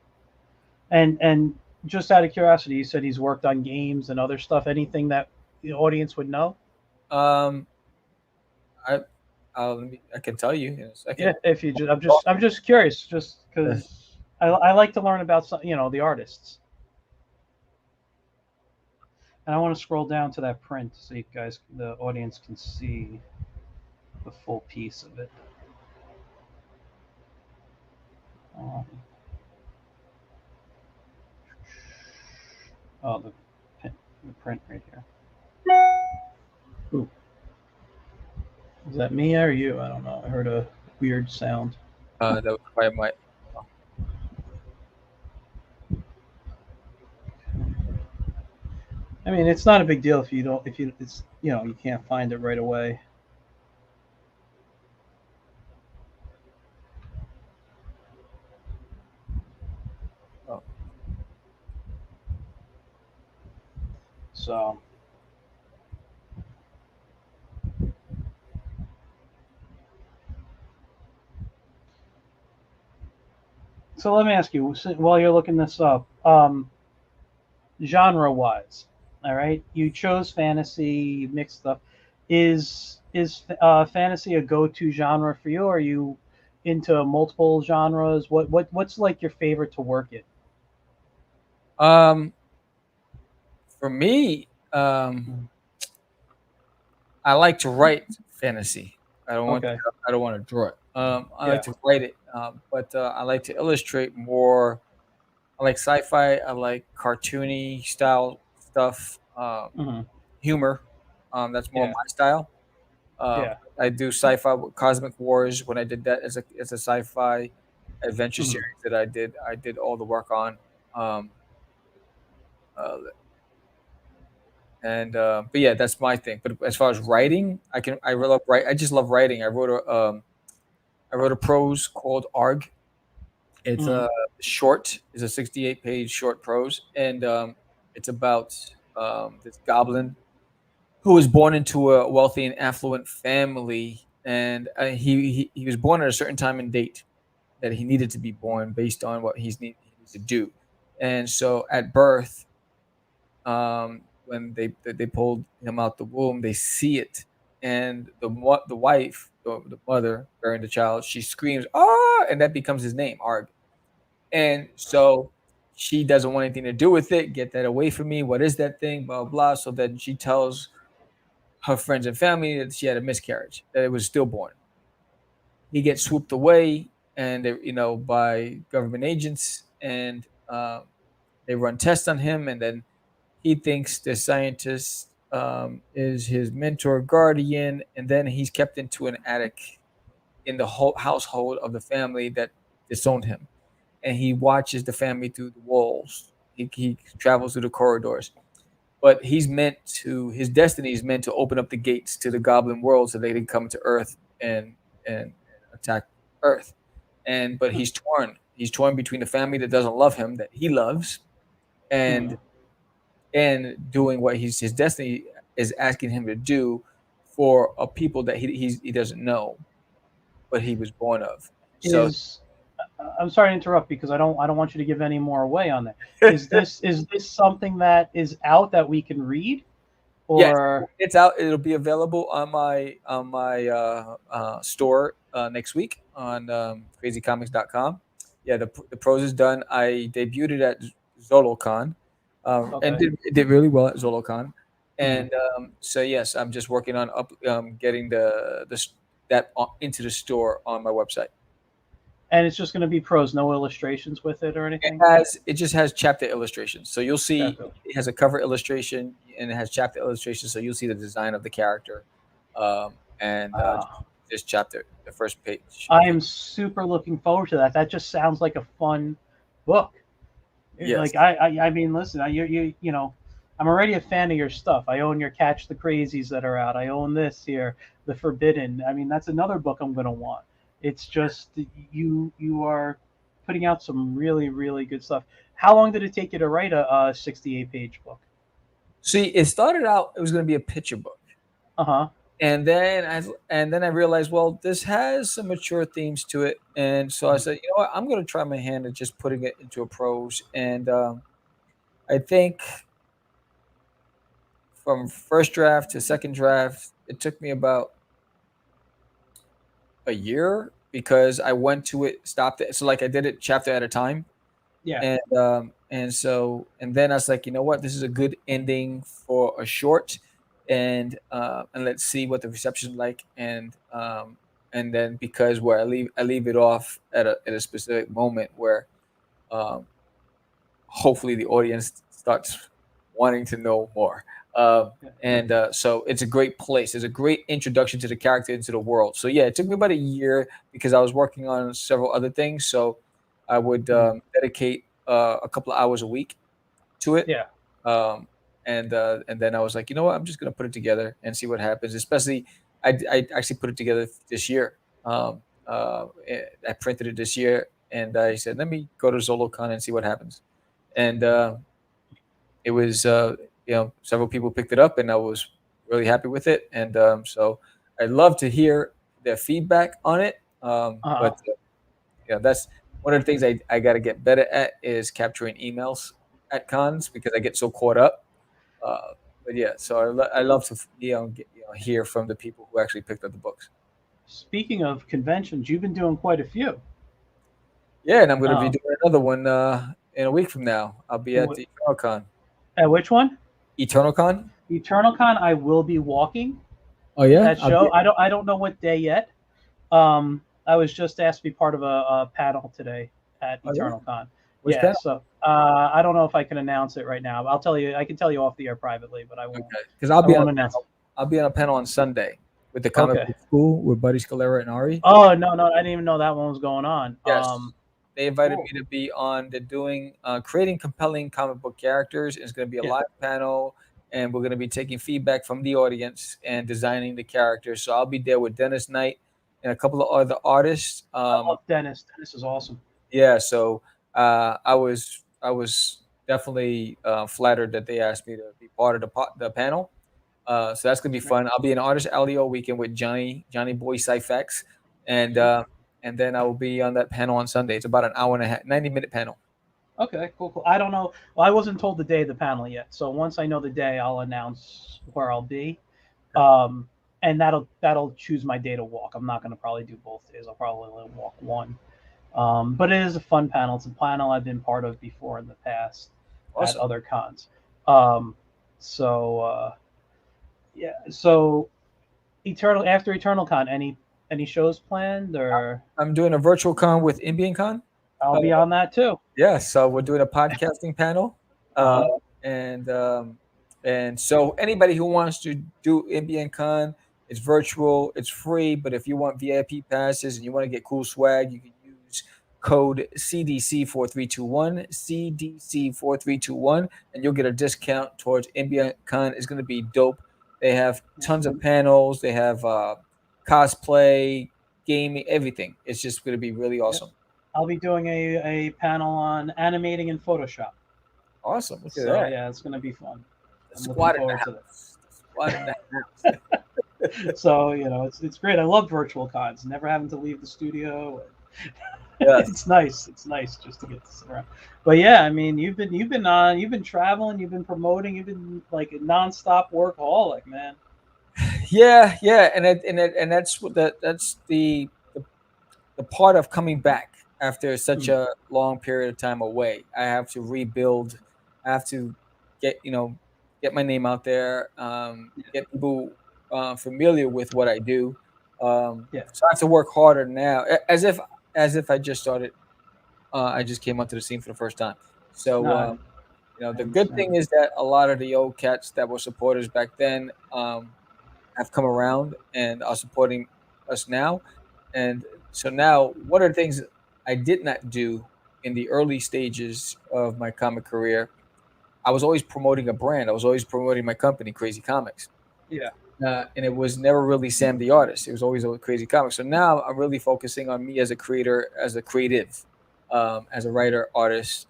And just out of curiosity, you said he's worked on games and other stuff. Anything that the audience would know? Um, I I can tell you in a Yeah, second. if you just, I'm just curious, just Uh, because I like to learn about some, the artists, and I want to scroll down to that print so you guys, the audience, can see the full piece of it. Um, oh, the print right here. Ooh, is that me or you? I don't know. I heard a weird sound. that was probably my. I mean, it's not a big deal if you don't, if you, it's, you can't find it right away. Oh, So, so let me ask you, while you're looking this up, genre wise, all right, you chose fantasy, mixed stuff. Is fantasy a go-to genre for you? Or are you into multiple genres? What's like your favorite to work in? um, for me, Mm. I like to write fantasy. Okay. I don't want to draw it. I like Yeah. to write it, but I like to illustrate more. I like sci-fi. I like cartoony style stuff. Hmm. Humor. That's more Yeah. my style. Um, Yeah. I do sci-fi with Cosmic Wars. When I did that as a sci-fi adventure Hmm. series that I did all the work on. Um, uh, and but yeah, that's my thing. But as far as writing, I really love write. I just love writing. I wrote a prose called Arg. It's Hmm. a short. It's a 68-page short prose, and it's about this goblin who was born into a wealthy and affluent family, and he was born at a certain time and date that he needed to be born based on what he needs to do. And so at birth, when they pulled him out the womb, they see it, and the wife, the mother bearing the child, she screams ah, and that becomes his name, Arg. And so she doesn't want anything to do with it. Get that away from me. What is that thing? Blah blah. So then she tells her friends and family that she had a miscarriage, that it was stillborn. He gets swooped away, and by government agents, and they run tests on him, and then he thinks the scientist is his mentor guardian, and then he's kept into an attic in the whole household of the family that disowned him, and he watches the family through the walls. He travels through the corridors, but his destiny is meant to open up the gates to the goblin world so they can come to Earth and attack Earth. And but he's torn between the family that doesn't love him, that he loves, Hmm. and doing what his destiny is asking him to do for a people that he doesn't know, but he was born of. So Is I'm sorry to interrupt because I don't want you to give any more away on that. Is this something that is out that we can read, yes, or it's out. It'll be available on my store next week on crazycomics.com. Yeah, the prose is done. I debuted it at ZoloCon, and okay? it did really well at ZoloCon. Hmm. And so yes, I'm just working on getting that into the store on my website. And it's just going to be prose, no illustrations with it or anything. It just has chapter illustrations. So you'll see Chapter. it has a cover illustration and it has chapter illustrations. So you'll see the design of the character, and just chapter the first page. I am super looking forward to that. That just sounds like a fun book. Yes, Like I mean, listen, I'm already a fan of your stuff. I own your Catch the Crazies that are out. I own this here, The Forbidden. I mean, that's another book I'm gonna want. It's just you are putting out some really really good stuff. How long did it take you to write a 68-page book? See, it started out it was going to be a picture book, Uh huh. and then I realized, well, this has some mature themes to it, and so I said, you know what, I'm going to try my hand at just putting it into a prose, and I think from first draft to second draft, it took me about a year because I went to it, stopped it. So like I did it chapter at a time. Yeah. And then I was like, you know what, this is a good ending for a short, and let's see what the reception is like, and then because where I leave it off at a specific moment where um, hopefully the audience starts wanting to know more. Yeah. So it's a great place. It's a great introduction to the character into the world. So yeah, it took me about a year because I was working on several other things. So I would Mhm. dedicate a couple of hours a week to it, Yeah. and then I was like, you know what, I'm just gonna put it together and see what happens. Especially, I actually put it together this year. I printed it this year, and I said, let me go to ZoloCon and see what happens. And it was several people picked it up, and I was really happy with it. And so I'd love to hear their feedback on it. Uh huh. But yeah, that's one of the things I got to get better at is capturing emails at cons because I get so caught up. But yeah, so I love to hear from the people who actually picked up the books. Speaking of conventions, you've been doing quite a few. Yeah, and I'm going to be Um, doing another one in a week from now. I'll be at wh- the EternalCon. at which one? EternalCon? EternalCon. I will be walking Oh yeah, that I'll be. show. I don't know what day yet. I was just asked to be part of a panel today at Oh yeah, EternalCon. which Yeah, panel? so I don't know if I can announce it right now. I'll tell you. I can tell you off the air privately, but I won't. Okay, because I'll I be on won't a announce it. panel. I'll be on a panel on Sunday with the comic Okay. book school with Buddy Scalera and Ari. Oh no, no, I didn't even know that one was going on. Yes, they invited Cool. me to be on. They're doing creating compelling comic book characters. It's going to be a Yeah, live panel, and we're going to be taking feedback from the audience and designing the characters. So I'll be there with Dennis Knight and a couple of other artists. I love Dennis. Dennis is awesome. Yeah, so I was definitely flattered that they asked me to be part of the panel. So that's gonna be Right. fun. I'll be in Artist Alley all weekend with Johnny Boy Cyphex, and Sweet. and then I will be on that panel on Sunday. It's about an hour and a half, 90-minute panel. Okay, cool, cool. I don't know. Well, I wasn't told the day of the panel yet, so once I know the day, I'll announce where I'll be. Okay. And that'll choose my day to walk. I'm not going to probably do both days. I'll probably only walk one. But it is a fun panel. It's a panel I've been part of before in the past at Awesome. other cons. Um, so yeah. So Eternal Con, any shows planned or I'm doing a virtual con with Imbian Con. I'll Uh, be on that too. yeah, so we're doing a podcasting panel, Uh uh, huh. and um, and so anybody who wants to do Imbian Con, it's virtual, it's free. But if you want VIP passes and you want to get cool swag, you can use code CDC4321, and you'll get a discount towards Imbian Con. It's going to be dope. They have tons of panels. They have cosplay, gaming, everything. It's just going to be really Yep. awesome. I'll be doing a panel on animating in Photoshop. Awesome. Look at So that. yeah, it's going to be fun. The I'm looking squad in the forward to house. The squad in the house. that. So it's great. I love virtual cons. Never having to leave the studio. Yes. It's nice. It's nice just to get to sit around. But yeah, I mean, you've been traveling, you've been promoting, you've been like a nonstop workaholic, man. Yeah, yeah, and that's that's the part of coming back after such Mm, a long period of time away. I have to rebuild. I have to get get my name out there. Get people familiar with what I do. yeah. So I have to work harder now, as if I just started. I just came onto the scene for the first time. No, So I the good understand. thing is that a lot of the old cats that were supporters back then have come around and are supporting us now. And so now, one of the things I did not do in the early stages of my comic career, I was always promoting a brand. I was always promoting my company, Crazy Comics. Yeah. and it was never really Sam the artist. It was always a crazy comic. So now I'm really focusing on me as a creator, as a creative, as a writer, artist,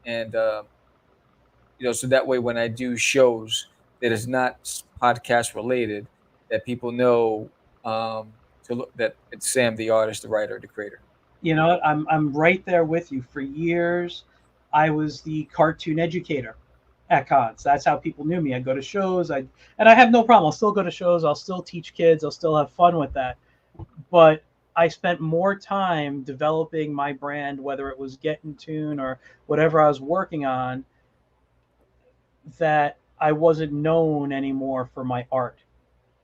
and so that way when I do shows that is not podcast related, that people know to look that it's Sam the artist, the writer, the creator. You know what? I'm right there with you. For years, I was the cartoon educator at cons. That's how people knew me. I go to shows. And I have no problem. I'll still go to shows. I'll still teach kids. I'll still have fun with that. But I spent more time developing my brand, whether it was Get in Tune or whatever I was working on, that I wasn't known anymore for my art.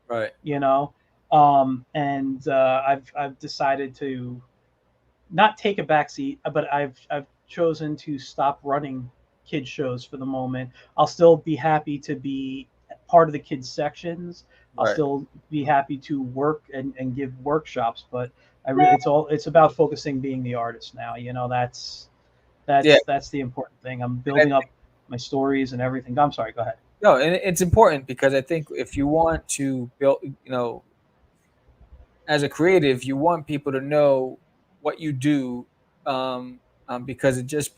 Right. You know, and I've decided to not take a backseat, but I've chosen to stop running kids shows for the moment. I'll still be happy to be part of the kids sections. I'll Right. still be happy to work and give workshops, but it's about focusing being the artist now. You know, Yeah. that's the important thing. I'm And I building up my stories and everything. I'm sorry, go ahead. No, and it's important because I think if you want to build, as a creative, you want people to know what you do, because it just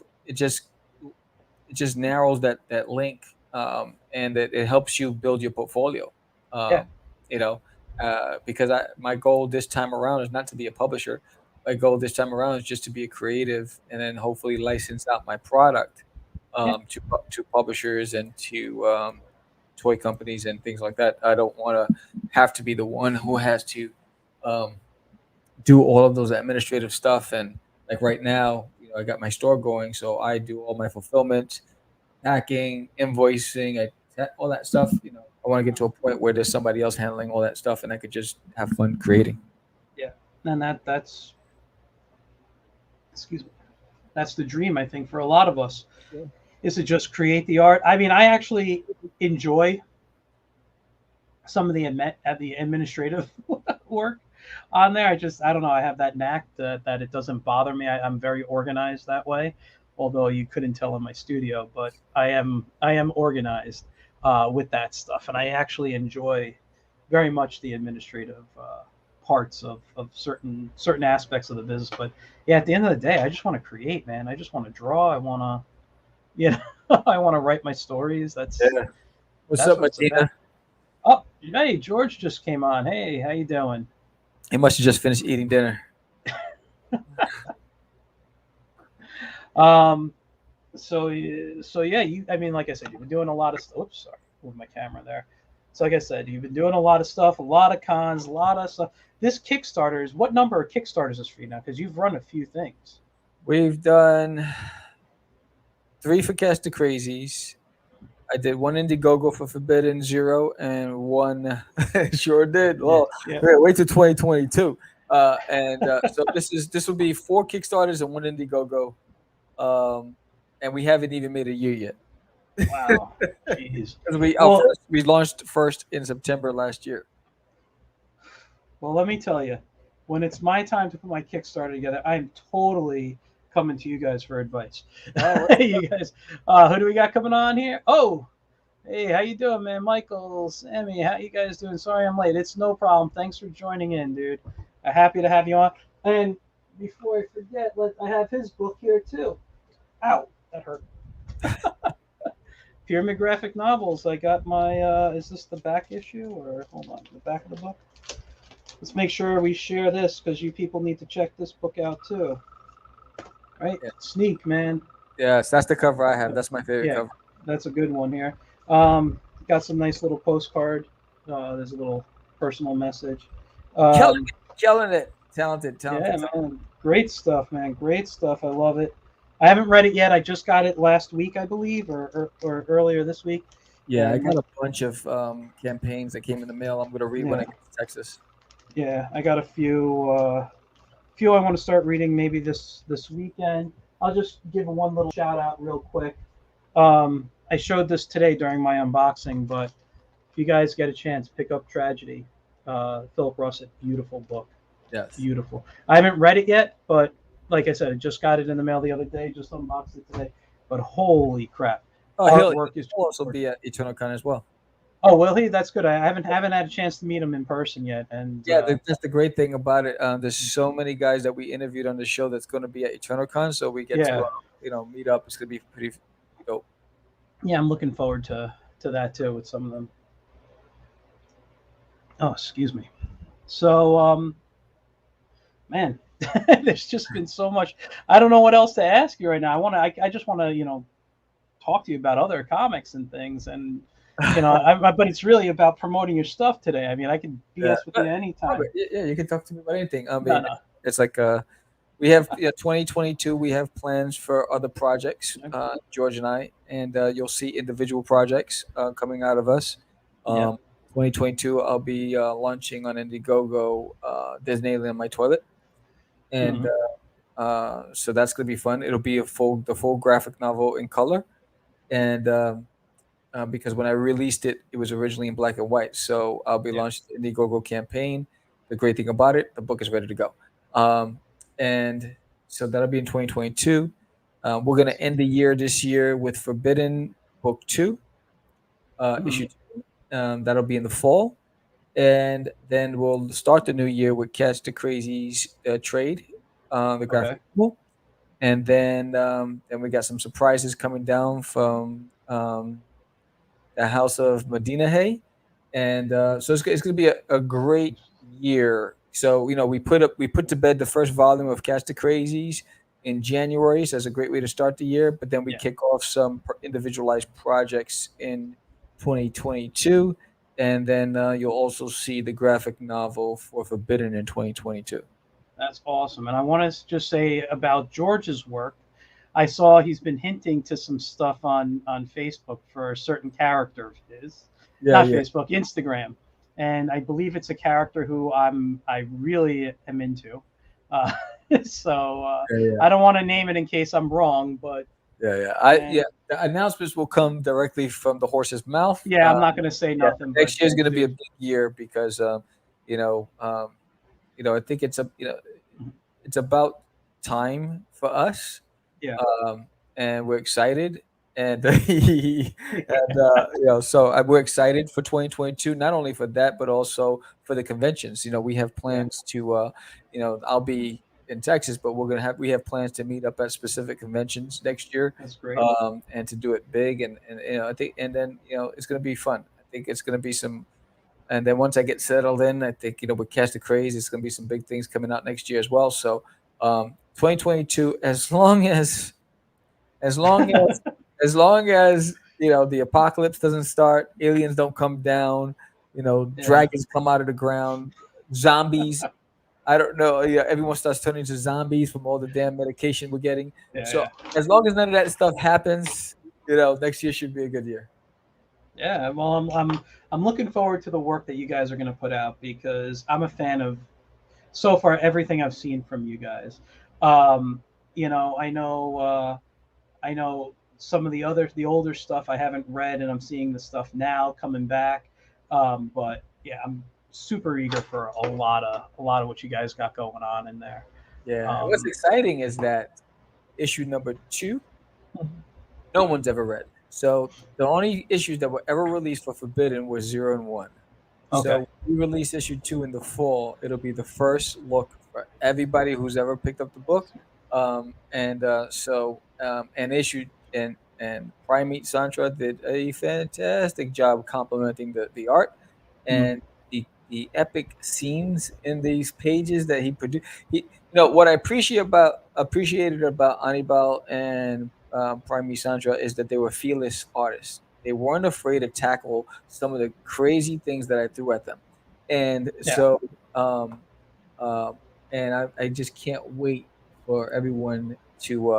narrows that link, and it helps you build your portfolio. Yeah. Um, because my goal this time around is not to be a publisher. My goal this time around is just to be a creative, and then hopefully license out my product Yeah. to publishers and to toy companies and things like that. I don't want to have to be the one who has to um, do all of those administrative stuff. And like right now, I got my store going, so I do all my fulfillment, packing, invoicing, all that stuff. I want to get to a point where there's somebody else handling all that stuff, and I could just have fun creating. Yeah. And that's excuse me. That's the dream, I think, for a lot of us, Yeah. is to just create the art. I mean, I actually enjoy some of the administrative work on there. I don't know. I have that knack that it doesn't bother me. I'm very organized that way. Although you couldn't tell in my studio, but I am organized with that stuff, and I actually enjoy very much the administrative parts of certain aspects of the business. But yeah, at the end of the day, I just want to create, man. I just want to draw. I want to, you know, I want to write my stories. Yeah. What's That's up, what it's about. Martina? Oh, hey, George just came on. Hey, how you doing? He must have just finished eating dinner. Um, so yeah, I mean, like I said, you've been doing a lot of stuff. Oops, sorry, move my camera there. So like I said, you've been doing a lot of stuff, a lot of cons, a lot of stuff. This Kickstarter is what number of Kickstarters is for you now? Because you've run a few things. We've done 3 for Cast the Crazies. I did 1 Indiegogo for Forbidden Zero, and 1 sure did. Well, Yeah. wait till 2022. So this will be 4 Kickstarters and 1 Indiegogo, and we haven't even made a year yet. Wow. Jeez. Because Well, we launched first in September last year. well, let me tell you, when it's my time to put my Kickstarter together, I'm totally coming to you guys for advice. Oh, You guys, who do we got coming on here? Oh, hey, how you doing, man? Michael, Sammy, how you guys doing? Sorry I'm late. It's no problem. Thanks for joining in, dude. Happy to have you on. And before I forget, I have his book here too. Ow, that hurt. Pyramid Graphic Novels. I got my. Is this the back issue or hold on, the back of the book? Let's make sure we share this because you people need to check this book out too. Right? Yeah. Sneak, man. Yes, that's the cover I have. That's my favorite cover. That's a good one here. Got some nice little postcard. There's a little personal message. Killing it. Talented. Yeah, man. Great stuff, man. Great stuff. I love it. I haven't read it yet. I just got it last week, I believe, or earlier this week. Yeah, I got a bunch of campaigns that came in the mail. I'm going to read when I get to Texas. Yeah, I got a few I want to start reading maybe this weekend. I'll just give one little shout out real quick. I showed this today during my unboxing, but if you guys get a chance, pick up Tragedy. Philip Rossett, beautiful book. Yes. Beautiful. I haven't read it yet, but like I said, I just got it in the mail the other day, just unboxed it today. But holy crap. He'll Artwork is also be at EternalCon as well. Oh, will he? That's good. I haven't had a chance to meet him in person yet, and Yeah, that's the great thing about it. There's so many guys that we interviewed on the show that's going to be at EternalCon, so we get to yeah, meet up. It's going to be pretty dope. yeah, I'm looking forward to that too with some of them. Oh, excuse me. So, man, there's just been so much. I don't know what else to ask you right now. I just want to, talk to you about other comics and things, and but it's really about promoting your stuff today. I mean, I can Yeah, BS with you anytime. yeah, you can talk to me about anything. I No, mean, no. it's like we have 2022. We have plans for other projects, George and I, and you'll see individual projects coming out of us. Yeah. Um, 2022, I'll be launching on Indiegogo, Disneyland on my toilet, and Hmm. so that's gonna be fun. It'll be the full graphic novel in color, and because when I released it, it was originally in black and white. So I'll be Yeah. launching the Indiegogo campaign. The great thing about it, the book is ready to go. And so that'll be in 2022. We're going to end the year this year with Forbidden Book 2, issue Hmm. 2. That'll be in the fall. And then we'll start the new year with Catch the Crazies trade, the Okay. graphic novel. And then we got some surprises coming down from the House of Medina Hay, and so it's going to be a great year. So we put to bed the first volume of Catch the Crazies in January, so that's a great way to start the year. But then we Yeah. kick off some individualized projects in 2022, and then you'll also see the graphic novel for Forbidden in 2022. That's awesome. And I want to just say about George's work. I saw he's been hinting to some stuff on Facebook for a certain character of his, Yeah, not yeah, Facebook, Instagram, and I believe it's a character who I really am into. Uh, so yeah, I don't want to name it in case I'm wrong, but yeah. and The announcements will come directly from the horse's mouth. yeah, I'm not going to say Yeah, nothing, but next year is going to be a dude, big year because you know, um, I think it's about time for us, yeah, um, and we're excited, and so we're excited for 2022, not only for that, but also for the conventions. We have yeah, plans to, I'll be in Texas, but we have plans to meet up at specific conventions next year, that's great. and to do it big, and I think, and then it's going to be fun. I think it's going to be some. And then once I get settled in, I think with Catch the Craze, it's going to be some big things coming out next year as well. So 2022, as long as the apocalypse doesn't start, aliens don't come down, Yeah, dragons come out of the ground, zombies. I don't know. Yeah, everyone starts turning into zombies from all the damn medication we're getting. yeah, So yeah. as long as none of that stuff happens, next year should be a good year. Yeah, well, I'm looking forward to the work that you guys are going to put out because I'm a fan of so far everything I've seen from you guys. Um, I know some of the older stuff I haven't read, and I'm seeing the stuff now coming back. But yeah, I'm super eager for a lot of what you guys got going on in there. Yeah. What's Um, exciting is that issue number 2, no one's ever read. So the only issues that were ever released for Forbidden were 0 and 1. okay, So we release issue 2 in the fall. It'll be the first look for everybody who's ever picked up the book. And issue and Primate Santra did a fantastic job complimenting the art mm, and the epic scenes in these pages that he produced. What I appreciated about Anibal and Prime Sandra is that they were fearless artists. They weren't afraid to tackle some of the crazy things that I threw at them, and yeah, so um, uh, and I just can't wait for everyone to.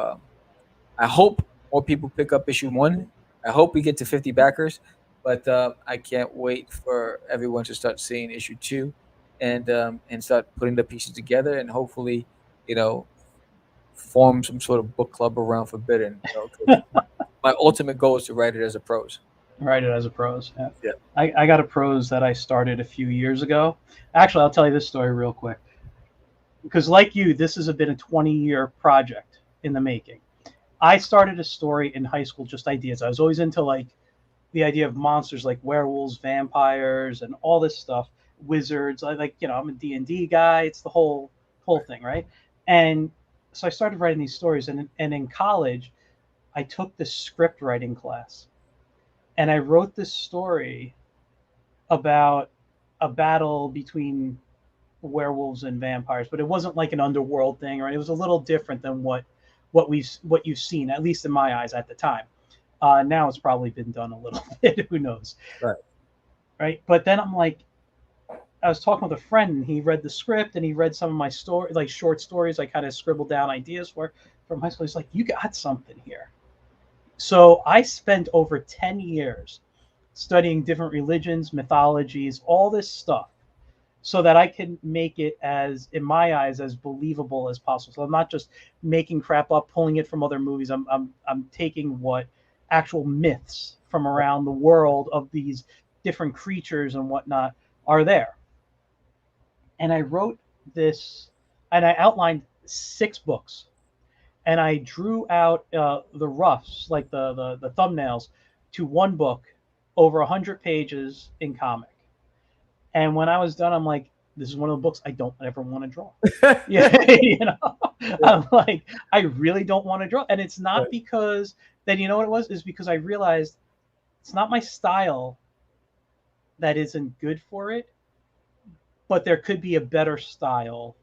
I hope more people pick up issue 1. I hope we get to 50 backers, but I can't wait for everyone to start seeing issue 2, and start putting the pieces together, and hopefully, you know, form some sort of book club around Forbidden. 'Cause my ultimate goal is to write it as a prose. write it as a prose. Yeah. Yeah. I got a prose that I started a few years ago. Actually, I'll tell you this story real quick because, like you, this has been a 20-year project in the making. I started a story in high school, just ideas. I was always into like the idea of monsters like werewolves, vampires, and all this stuff, wizards. I'm a D&D guy. It's the whole thing, right? And so I started writing these stories, and in college, I took this script writing class, and I wrote this story about a battle between werewolves and vampires, but it wasn't like an underworld thing, right? It was a little different than what you've seen, at least in my eyes at the time. Now it's probably been done a little bit. Who knows, Right. right? But then I'm like, I was talking with a friend, and he read the script, and he read some of my story, like short stories. I kind of scribbled down ideas for from high school. He's like, "You got something here." So I spent over 10 years studying different religions, mythologies, all this stuff, so that I can make it as, in my eyes, as believable as possible. So I'm not just making crap up, pulling it from other movies. I'm taking what actual myths from around the world of these different creatures and whatnot are there. And I wrote this, and I outlined 6 books, and I drew out the roughs, like the thumbnails, to one book, over 100 pages in comic. And when I was done, I'm like, this is one of the books I don't ever want to draw. Yeah, I'm like, I really don't want to draw, and it's not Right. because then you know what it was is because I realized it's not my style that isn't good for it, but there could be a better style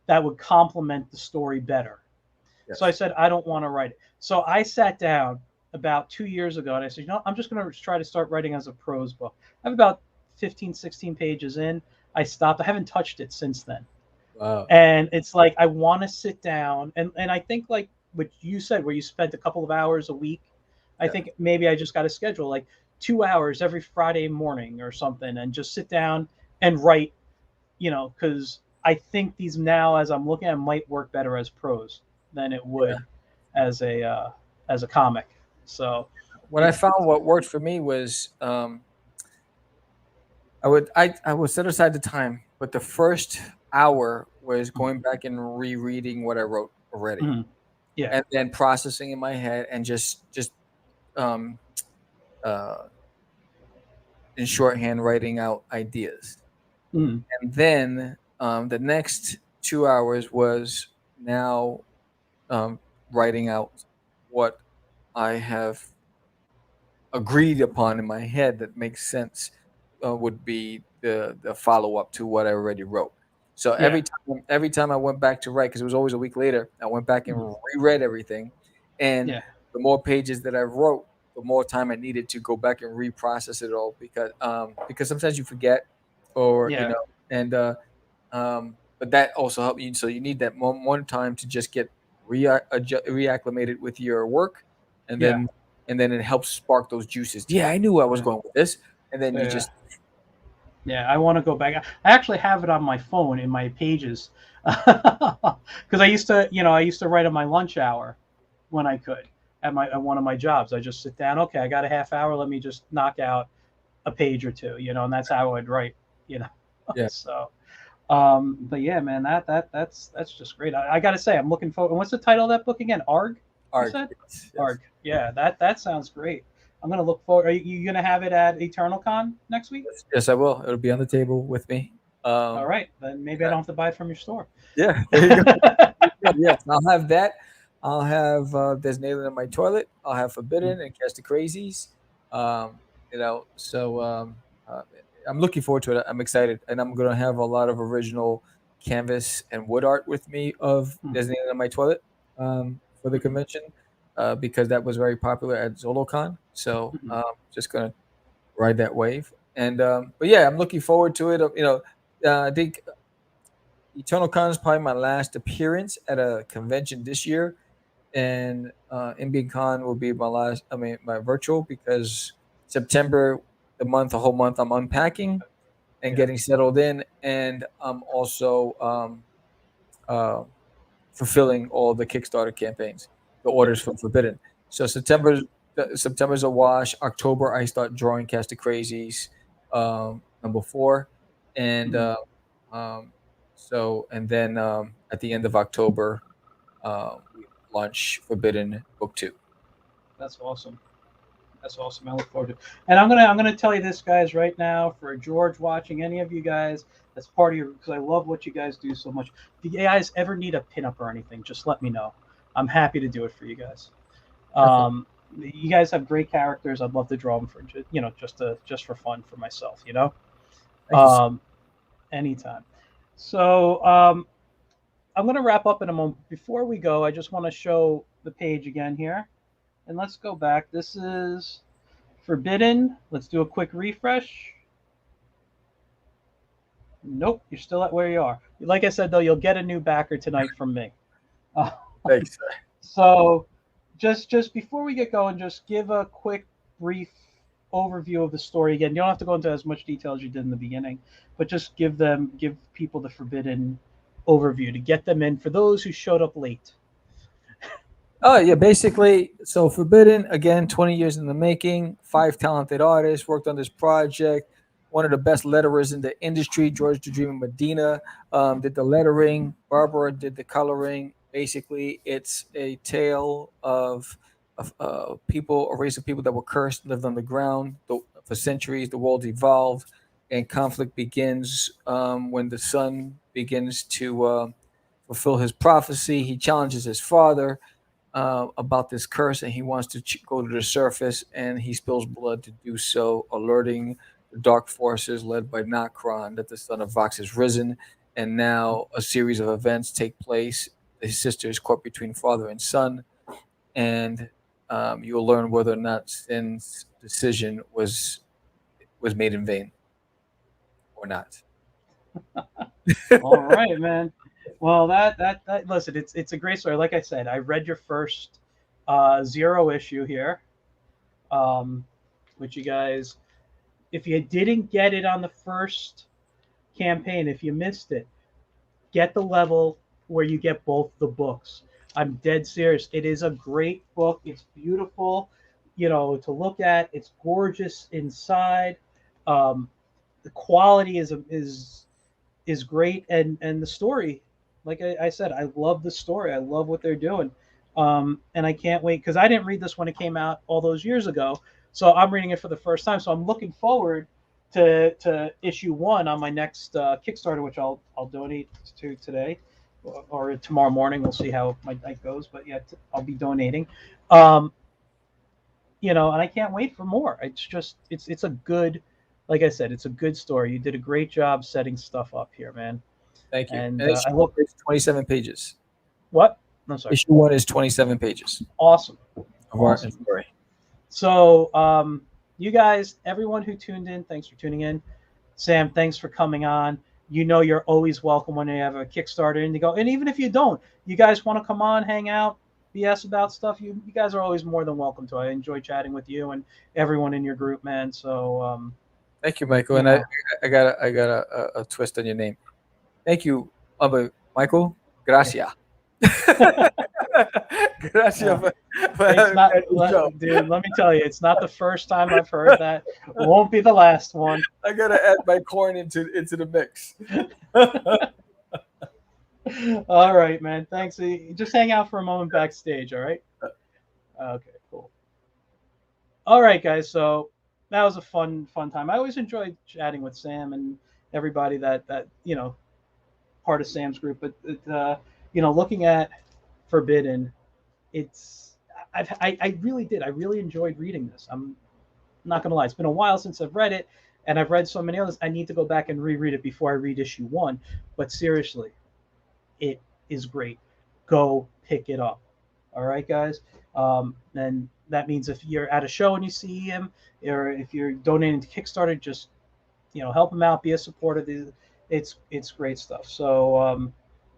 that would complement the story better. So I Yes. said, I don't want to write it. So I sat down about 2 years ago, and I said, I'm just going to try to start writing as a prose book. I have about 15, 16 pages in. I stopped. I haven't touched it since then. Wow. And it's like, I want to sit down. And I think, like what you said, where you spent a couple of hours a week, I Yeah. think maybe I just got to schedule like 2 hours every Friday morning or something and just sit down and write, because I think these now, as I'm looking at, might work better as prose than it Yeah. would as a comic. So What I found what worked for me was I would set aside the time, but the first hour was going back and rereading what I wrote already, mhm, yeah, and then processing in my head and just um uh in shorthand writing out ideas. mhm, And then the next 2 hours was now writing out what I have agreed upon in my head that makes sense, would be the follow up to what I already wrote. So yeah, every time I went back to write, because it was always a week later, I went back and mhm, reread everything, and yeah, the more pages that I wrote, the more time I needed to go back and reprocess it all, because sometimes you forget, or yeah, and but that also helped you. So you need that one time to just get reacclimated with your work, and yeah, then it helps spark those juices. Yeah, I knew I was yeah, going with this, and then you yeah. just Yeah, I want to go back. I actually have it on my phone in my pages, because I used to write on my lunch hour when I could at one of my jobs. I just sit down. Okay, I got a half hour. Let me just knock out a page or two, and that's how I'd write. You know, yeah, so. But yeah, man, that's just great. I got to say, I'm looking forward. And what's the title of that book again? Arg, you arg. said? Yes, yes, Arg. Yeah, that sounds great. I'm gonna look forward. Are you gonna have it at Eternal Con next week? yes, yes, I will. It'll be on the table with me. All Um, right, then maybe I don't have to buy it from your store. yeah, there you go. Yes, I'll have that. I'll have There's Nailing in My Toilet. I'll have Forbidden and Catch the Crazies. So uh, I'm looking forward to it. I'm excited, and I'm gonna have a lot of original canvas and wood art with me of There's Nailing in My Toilet, for the convention, because that was very popular at ZoloCon. So just gonna ride that wave, and but yeah, I'm looking forward to it. I think Eternal Con is probably my last appearance at a convention this year, and MB Con will be my last. I mean, my virtual, because September, the whole month, I'm unpacking and Yeah. getting settled in, and I'm also uh, fulfilling all the Kickstarter campaigns, the Yeah. orders from Forbidden. So Yeah. September's a wash. October, I start drawing Cast of Crazies, number 4, and Mhm. um, and then at the end of October, we launch Forbidden Book 2. That's awesome. That's awesome. I look forward to it. And I'm gonna tell you this, guys, right now, for George watching, any of you guys that's part of your, because I love what you guys do so much. If you guys ever need a pinup or anything, just let me know. I'm happy to do it for you guys. Definitely. You guys have great characters. I'd love to draw them for just for fun for myself. Thank you. Um, anytime. So I'm gonna wrap up in a moment. Before we go, I just want to show the page again here, and let's go back. This is Forbidden. Let's do a quick refresh. Nope, you're still at where you are. Like I said, though, you'll get a new backer tonight from me. Uh, Thanks. so, just before we get going, just give a quick, brief overview of the story again. You don't have to go into as much detail as you did in the beginning, but just give people the Forbidden overview to get them in for those who showed up late. Oh yeah, basically, so Forbidden, again, 20 years in the making, 5 talented artists worked on this project. One of the best letterers in the industry, George the Dreamer Medina, did the lettering. Barbara did the coloring. Basically, it's a tale of people, a race of people that were cursed, lived on the ground for centuries. The world evolved, and conflict begins when the son begins to fulfill his prophecy. He challenges his father about this curse, and he wants to go to the surface, and he spills blood to do so, alerting the dark forces led by Nokron that the son of Vox has risen. And now a series of events take place. His sister is caught between father and son, and you'll learn whether or not Sin's decision was made in vain or not. All right, man. Well, that listen, it's a great story. Like I said, I read your first zero issue here, um, which you guys, if you didn't get it on the first campaign, if you missed it, get the level where you get both the books. I'm dead serious. It is a great book. It's beautiful, to look at. It's gorgeous inside. Um, the quality is great, and the story, like I said, I love the story. I love what they're doing, and I can't wait because I didn't read this when it came out all those years ago. So I'm reading it for the first time. So I'm looking forward to issue one on my next Kickstarter, which I'll donate to today or tomorrow morning. We'll see how my night goes, but yeah, I'll be donating. Um, and I can't wait for more. It's a good, like I said, it's a good story. You did a great job setting stuff up here, man. Thank you. And And issue I one look is 27 pages. what? I'm sorry. Issue one is 27 pages Awesome, of art and awesome. story. So, you guys, everyone who tuned in, thanks for tuning in. Sam, thanks for coming on. You're always welcome when you have a Kickstarter Indigo. And even if you don't, you guys want to come on, hang out, BS about stuff, you guys are always more than welcome to. I enjoy chatting with you and everyone in your group, man. So, Thank you, Michael. you And I, know, I got a, I got a twist on your name. Thank you, Michael. yeah. Gracia. Gracia Uh, for it's having me not, on the show. dude, let me tell you, it's not the first time I've heard that. Won't be the last one. I gotta add my corn into the mix. All right, man. Thanks. Just hang out for a moment backstage, all right? Okay, cool. All right, guys. So that was a fun time. I always enjoy chatting with Sam and everybody that part of Sam's group. But looking at Forbidden, it's I really did. I really enjoyed reading this. I'm not gonna lie. It's been a while since I've read it, and I've read so many others. I need to go back and reread it before I read issue one. But seriously, it is great. Go pick it up. All right, guys. And that means if you're at a show and you see him, or if you're donating to Kickstarter, just help him out, be a supporter. It's great stuff. So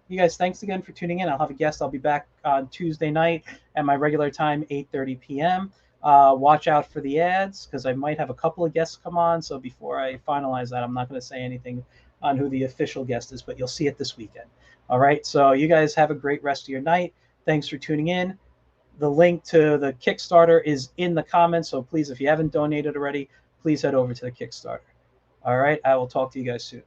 you guys, thanks again for tuning in. I'll have a guest. I'll be back on Tuesday night at my regular time, 8:30 p.m. Watch out for the ads because I might have a couple of guests come on. So before I finalize that, I'm not going to say anything on who the official guest is, but you'll see it this weekend. All right. So you guys have a great rest of your night. Thanks for tuning in. The link to the Kickstarter is in the comments. So please, if you haven't donated already, please head over to the Kickstarter. All right. I will talk to you guys soon.